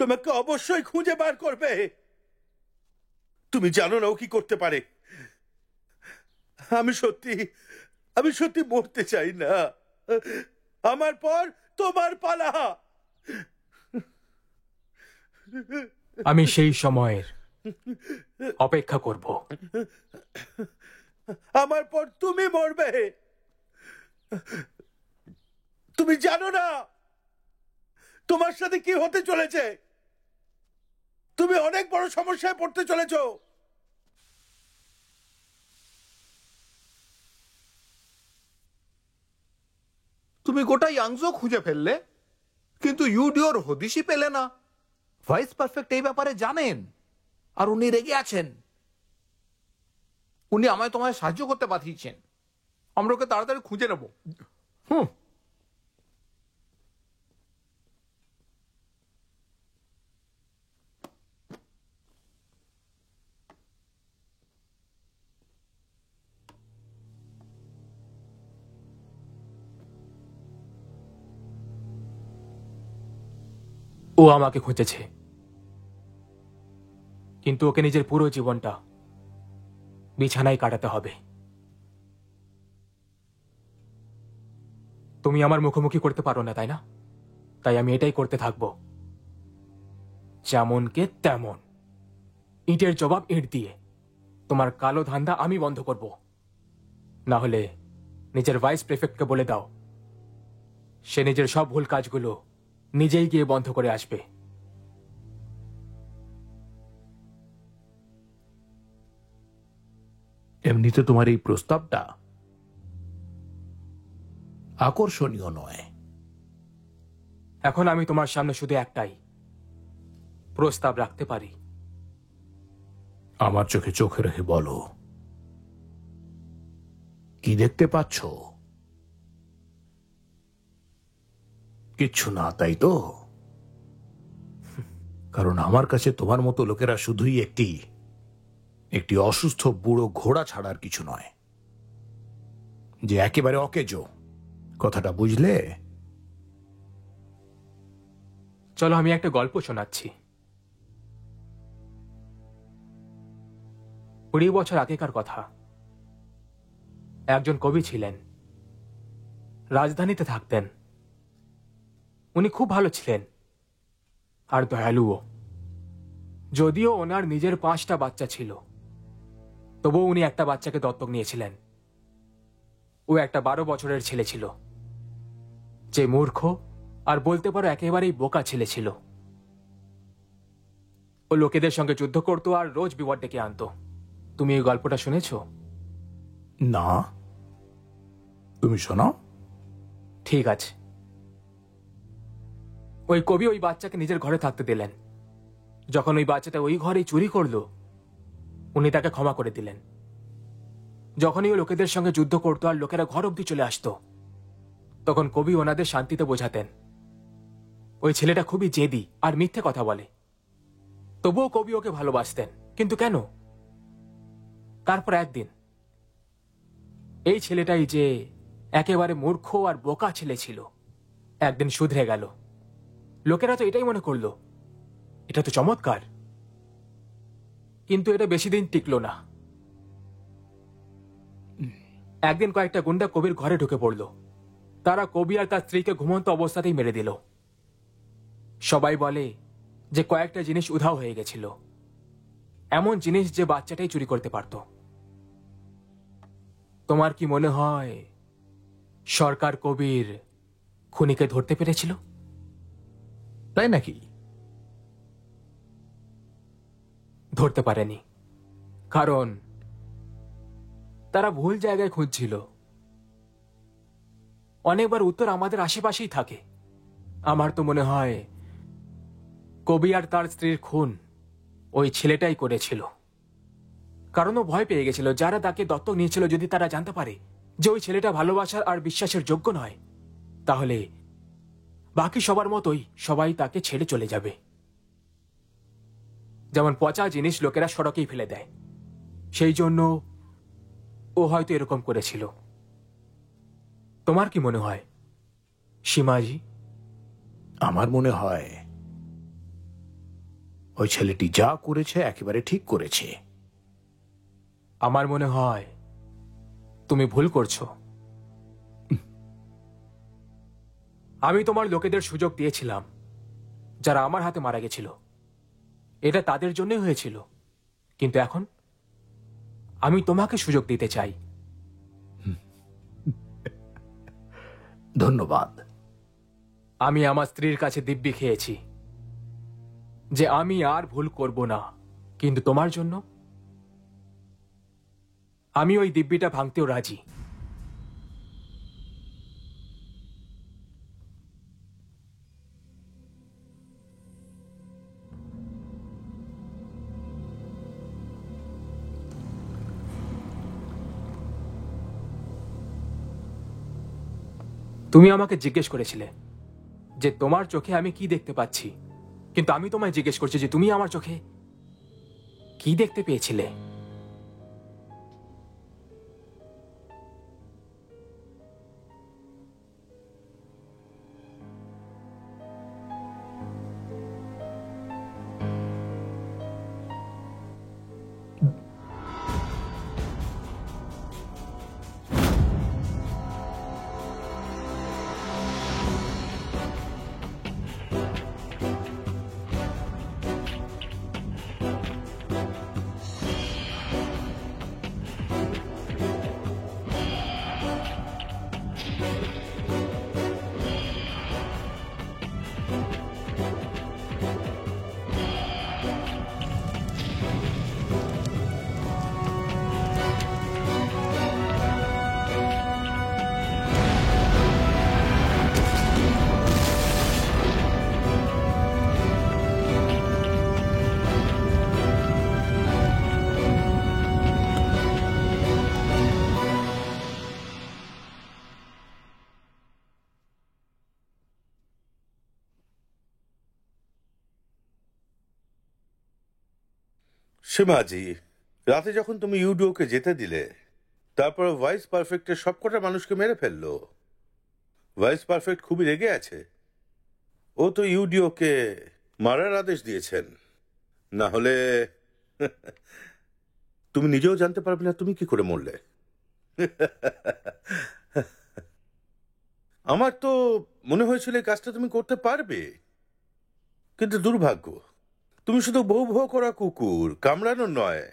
তোমাকে অবশ্যই খুঁজে বার করবে। তুমি জানো না ও কি করতে পারে। আমি সত্যি মরতে চাই না। আমার পর তোমার পালা। আমি সেই সময়ের অপেক্ষা করব। আমার পর তুমি মরবে। তুমি জানো না তোমার সাথে কি হতে চলেছে। তুমি অনেক বড় সমস্যায় পড়তে চলেছো। তুমি গোটা ইয়াংজো খুঁজে ফেললে, কিন্তু ইউডিওর হদিশই পেলে না। ভাইস পারফেক্ট এই ব্যাপারে জানেন, আর উনি রেগে আছেন। উনি আমায় তোমায় সাহায্য করতে পাঠিয়েছেন। আমরা ওকে তাড়াতাড়ি খুঁজে নেব। হুম। ও আমাকে খুঁজেছে, কিন্তু ওকে নিজের পুরো জীবনটা বিছানায় কাটাতে হবে। তুমি আমার মুখোমুখি করতে পারো না, তাই না? তাই আমি এটাই করতে থাকবো, যেমনকে তেমন। ইটের জবাব ইট দিয়ে। তোমার কালো ধান্দা আমি বন্ধ করব। না হলে নিজের ভাইস প্রেফেক্টকে বলে দাও, সে নিজের সব ভুল কাজগুলো নিজেই গিয়ে বন্ধ করে আসবে। এমনিতে তোমার এই প্রস্তাবটা আকর্ষণীয় নয়। এখন আমি তোমার সামনে শুধু একটাই প্রস্তাব রাখতে পারি। আমার চোখে চোখে রেখে বলো, কি দেখতে পাচ্ছ? কিচ্ছু না, তাই তো? কারণ আমার কাছে তোমার মতো লোকেরা শুধুই একটি অসুস্থ বুড়ো ঘোড়া ছাড়ার কিছু নয়, যে একেবারে অকেজো। কথাটা বুঝলে? চলো আমি একটা গল্প শোনাচ্ছি। 20 বছর আগেকার কথা। একজন কবি ছিলেন, রাজধানীতে থাকতেন। উনি খুব ভালো ছিলেন আর দয়ালুও। যদিও ওনার নিজের 5টা বাচ্চা ছিল, তবুও উনি একটা বাচ্চাকে দত্তক নিয়েছিলেন। ও একটা 12 বছরের ছেলে ছিল, যে মূর্খ আর বলতে পারো একেবারেই বোকা ছেলে ছিল। ও লোকেদের সঙ্গে যুদ্ধ করত আর রোজ বিপদ ডেকে আনতো। তুমি এই গল্পটা শুনেছো? না, তুমি শোনাও। ঠিক আছে। ওই কবি ওই বাচ্চাকে নিজের ঘরে থাকতে দিলেন। যখন ওই বাচ্চাটা ওই ঘরেই চুরি করলো, উনি তাকে ক্ষমা করে দিলেন। যখনই ও লোকেদের সঙ্গে যুদ্ধ করতো আর লোকেরা ঘর অব্দি চলে আসতো, তখন কবি ওনাদের শান্তিতে বোঝাতেন ওই ছেলেটা খুবই জেদি আর মিথ্যে কথা বলে। তবুও কবি ওকে ভালোবাসতেন। কিন্তু কেন? তারপর একদিন এই ছেলেটাই যে একেবারে মূর্খ আর বোকা ছেলে ছিল, একদিন শুধরে গেল। লোকেরা তো এটাই মনে করলো এটা তো চমৎকার। কিন্তু এটা বেশি দিন টিকলো না। একদিন কয়েকটা গুন্ডা কবির ঘরে ঢুকে পড়ল। তারা কবি আর তার স্ত্রীকে ঘুমন্ত অবস্থাতেই মেরে দিল। সবাই বলে যে কয়েকটা জিনিস উধাও হয়ে গেছিল, এমন জিনিস যে বাচ্চাটাই চুরি করতে পারত। তোমার কি মনে হয় সরকার কবির খুনিকে ধরতে পেরেছিল? তাই নাকি? ধরতে পারেনি, কারণ তারা ভুল জায়গায় খুঁজছিল। অনেকবার উত্তর আমাদের আশেপাশেই থাকে। আমার তো মনে হয় কবি আর তার স্ত্রীর খুন ওই ছেলেটাই করেছিল। কারণ ও ভয় পেয়ে গেছিল যারা তাকে দত্তক নিয়েছিল যদি তারা জানতে পারে যে ওই ছেলেটা ভালোবাসার আর বিশ্বাসের যোগ্য নয়, তাহলে বাকি সবার মতোই সবাই তাকে ছেড়ে চলে যাবে। যেমন পচা জিনিস লোকেরা সড়কেই ফেলে দেয়, সেই জন্য ও হয়তো এরকম করেছিল। তোমার কি মনে হয় সীমাজি? আমার মনে হয় ওই ছেলেটি যা করেছে একেবারে ঠিক করেছে। আমার মনে হয় তুমি ভুল করছো। আমি তোমার লোকেদের সুযোগ দিয়েছিলাম যারা আমার হাতে মারা গেছিল। এটা তাদের জন্যই হয়েছিল, কিন্তু এখন আমি তোমাকে সুযোগ দিতে চাই। ধন্যবাদ। আমি আমার স্ত্রীর কাছে দিব্যি খেয়েছি যে আমি আর ভুল করব না, কিন্তু তোমার জন্য আমি ওই দিব্যিটা ভাঙতেও রাজি। তুমি আমাকে জিজ্ঞেস করেছিলে যে তোমার চোখে আমি কি দেখতে পাচ্ছি, কিন্তু আমি তোমায় জিজ্ঞেস করছি যে তুমি আমার চোখে কি দেখতে পেয়েছিলে। সীমাজি, রাতে যখন তুমি ইউডিওকে যেতে দিলে, তারপর ভাইস পারফেক্টের সবকটা মানুষকে মেরে ফেললো। ভাইস পারফেক্ট খুবই রেগে আছে। ও তো ইউডিওকে মারার আদেশ দিয়েছেন, না হলে তুমি নিজেও জানতে পারবে না তুমি কি করে মরলে। আমার তো মনে হয়েছিল এই কাজটা তুমি করতে পারবে, কিন্তু দুর্ভাগ্য, তুমি শুধু বউ ভৌ করা কুকুর, কামড়ানো নয়।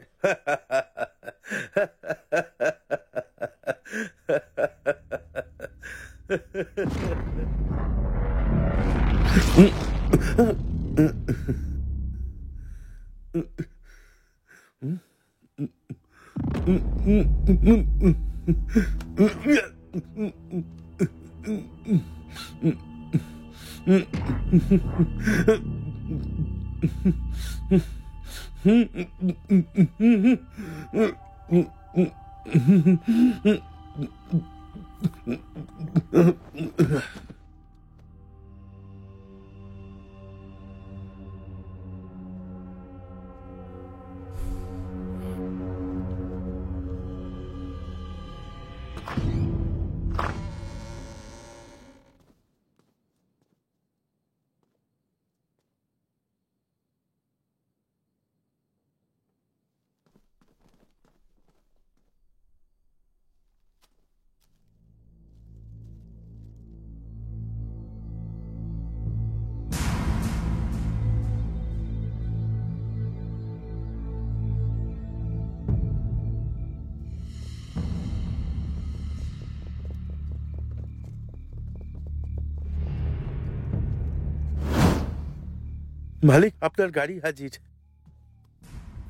মালিক, আপনার গাড়ি হাজির।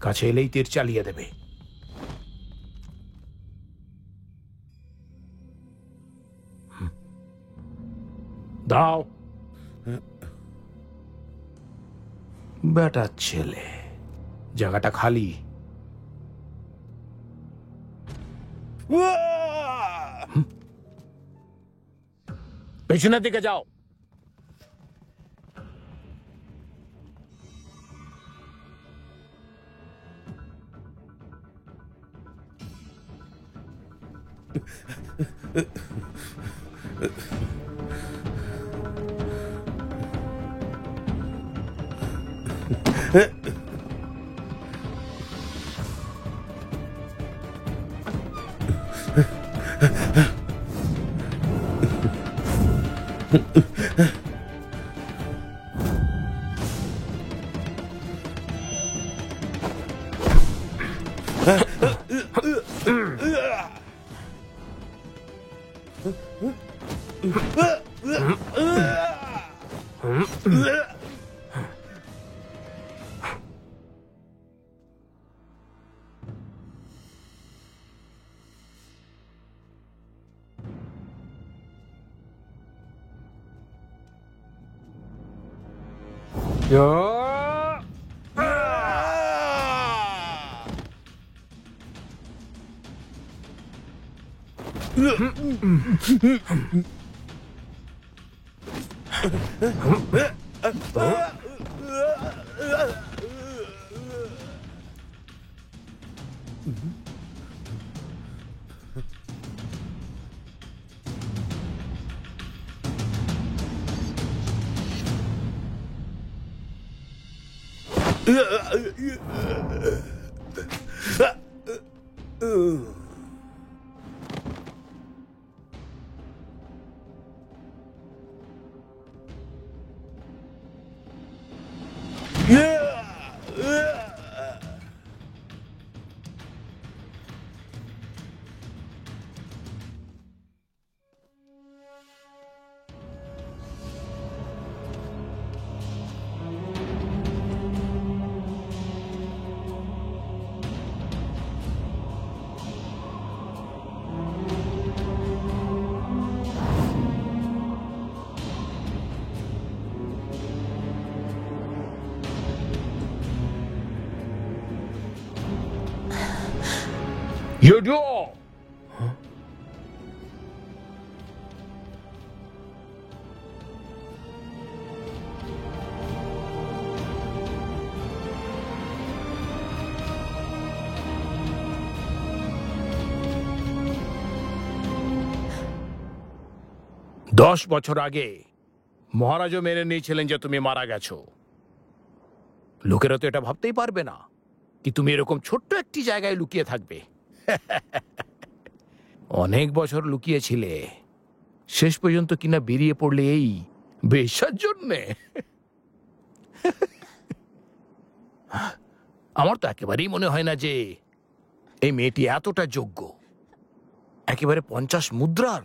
কাছে এলেই তীর চালিয়ে দেবে। দাও। বেটার ছেলে, জায়গাটা খালি। পেছনের দিকে যাও। You do! 10 বছর আগে মহারাজও মেনে নিয়েছিলেন যে তুমি মারা গেছো। লোকেরা তো এটা ভাবতেই পারবে না কি তুমি এরকম ছোট্ট একটি জায়গায় লুকিয়ে থাকবে। অনেক বছর লুকিয়েছিলে, শেষ পর্যন্ত কিনা বেরিয়ে পড়লে এই বেশ্যার জন্যে। আমার তো একেবারেই মনে হয় না যে এই মেয়েটি এতটা যোগ্য। একেবারে 50 মুদ্রার।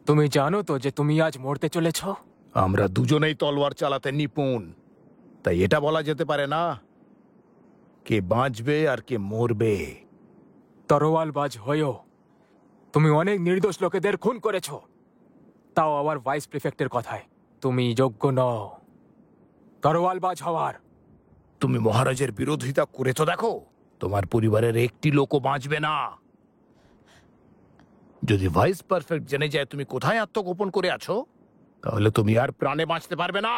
তুমি জানো তো যে তুমি আজ মরতে চলেছ? আমরা দুজনেই তলোয়ার চালাতে নিপুণ, তাই এটা বলা যেতে পারে না কে বাঁচবে আর কে মরবে। তরোয়ালবাজ হয়েও তুমি অনেক নির্দোষ লোকেদের খুন করেছ, তাও আবার ভাইস প্রিফেক্টের কথায়। তুমি যোগ্য নও তরোয়ালবাজ হওয়ার। তুমি মহারাজের বিরোধিতা করে তো দেখো, তোমার পরিবারের একটি লোকও বাঁচবে না। যদি ভাইস পারফেক্ট জেনে যায় তুমি কোথায় আত্মগোপন করে আছো, তাহলে তুমি আর প্রাণে বাঁচতে পারবে না।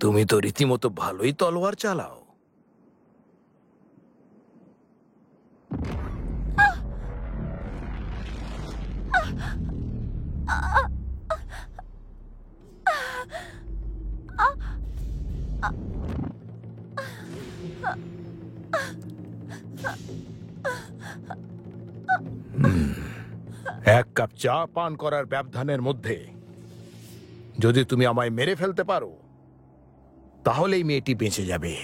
তুমি তো রীতিমতো ভালোই তলোয়ার চালাও। এক কাপ চা পান করার ব্যবধানের মধ্যে যদি তুমি আমায় মেরে ফেলতে পারো, তাহলেই মেয়েটি বেঁচে যাবে।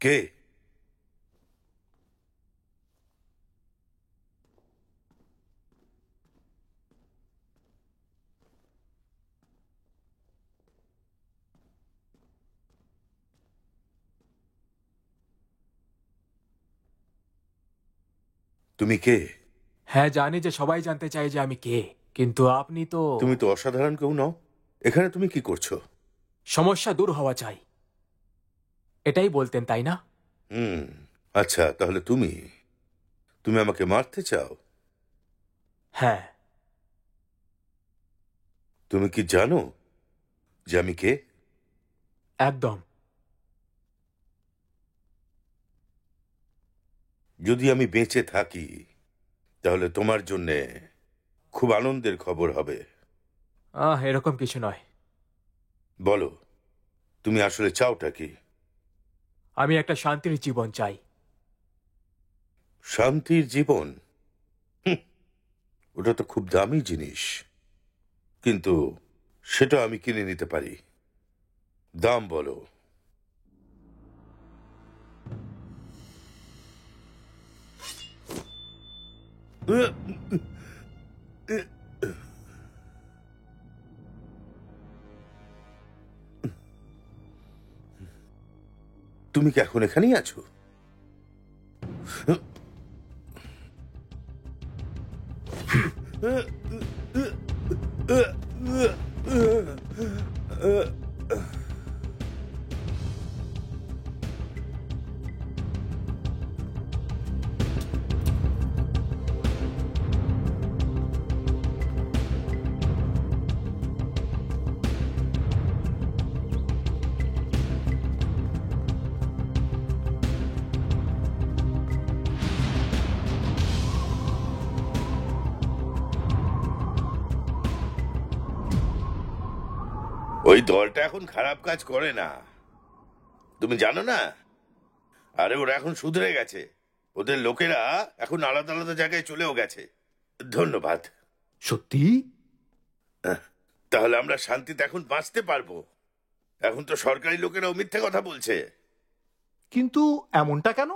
কে? তুমি কে? হ্যাঁ, জানি যে সবাই জানতে চায় যে আমি কে, কিন্তু আপনি তো... তুমি তো অসাধারণ কেউ নও। এখানে তুমি কি করছো? সমস্যা দূর হওয়া চাই, এটাই বলতেন, তাই না? আচ্ছা, তাহলে তুমি তুমি আমাকে মারতে চাও? হ্যাঁ। তুমি কি জানো যে আমি কে? একদম। যদি আমি বেঁচে থাকি তাহলে তোমার জন্যে খুব আনন্দের খবর হবে। এরকম কিছু নয়। বলো, তুমি আসলে চাওটা কি? আমি একটা শান্তির জীবন চাই। শান্তির জীবন? ওটা তো খুব দামি জিনিস, কিন্তু সেটা আমি কিনে নিতে পারি। দাম বলো। তুমি কি এখন এখানেই আছো? ওই দলটা এখন খারাপ কাজ করে না, তুমি জানো না? আরে ওরা এখন শুধরে গেছে, ওদের লোকেরা এখন আলাদা আলাদা জায়গায় চলেও গেছে। ধন্যবাদ। সত্যি? তাহলে আমরা শান্তিতে এখন বাঁচতে পারবো। এখন তো সরকারি লোকেরাও মিথ্যে কথা বলছে। কিন্তু এমনটা কেন?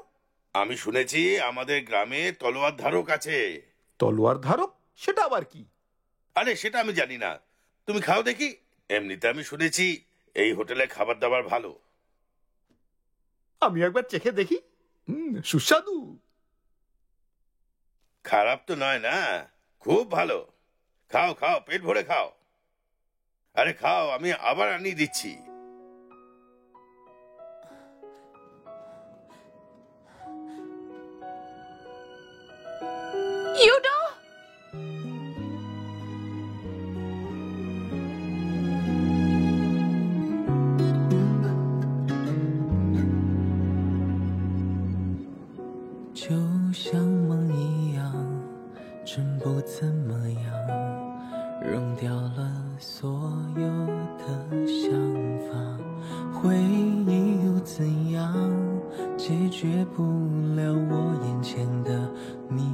আমি শুনেছি আমাদের গ্রামে তলোয়ার ধারক আছে। তলোয়ার ধারক? সেটা আবার কি? আরে সেটা আমি জানি না, তুমি খাও দেখি। এমনিতে আমি শুনেছি এই হোটেলে খাবার দাবার ভালো। আমি একবার চেখে দেখি। সুস্বাদু। খারাপ তো নয় না, খুব ভালো। খাও খাও, পেট ভরে খাও। আরে খাও, আমি আবার আনিয়ে দিচ্ছি। ইউডো!解决不了我眼前的你。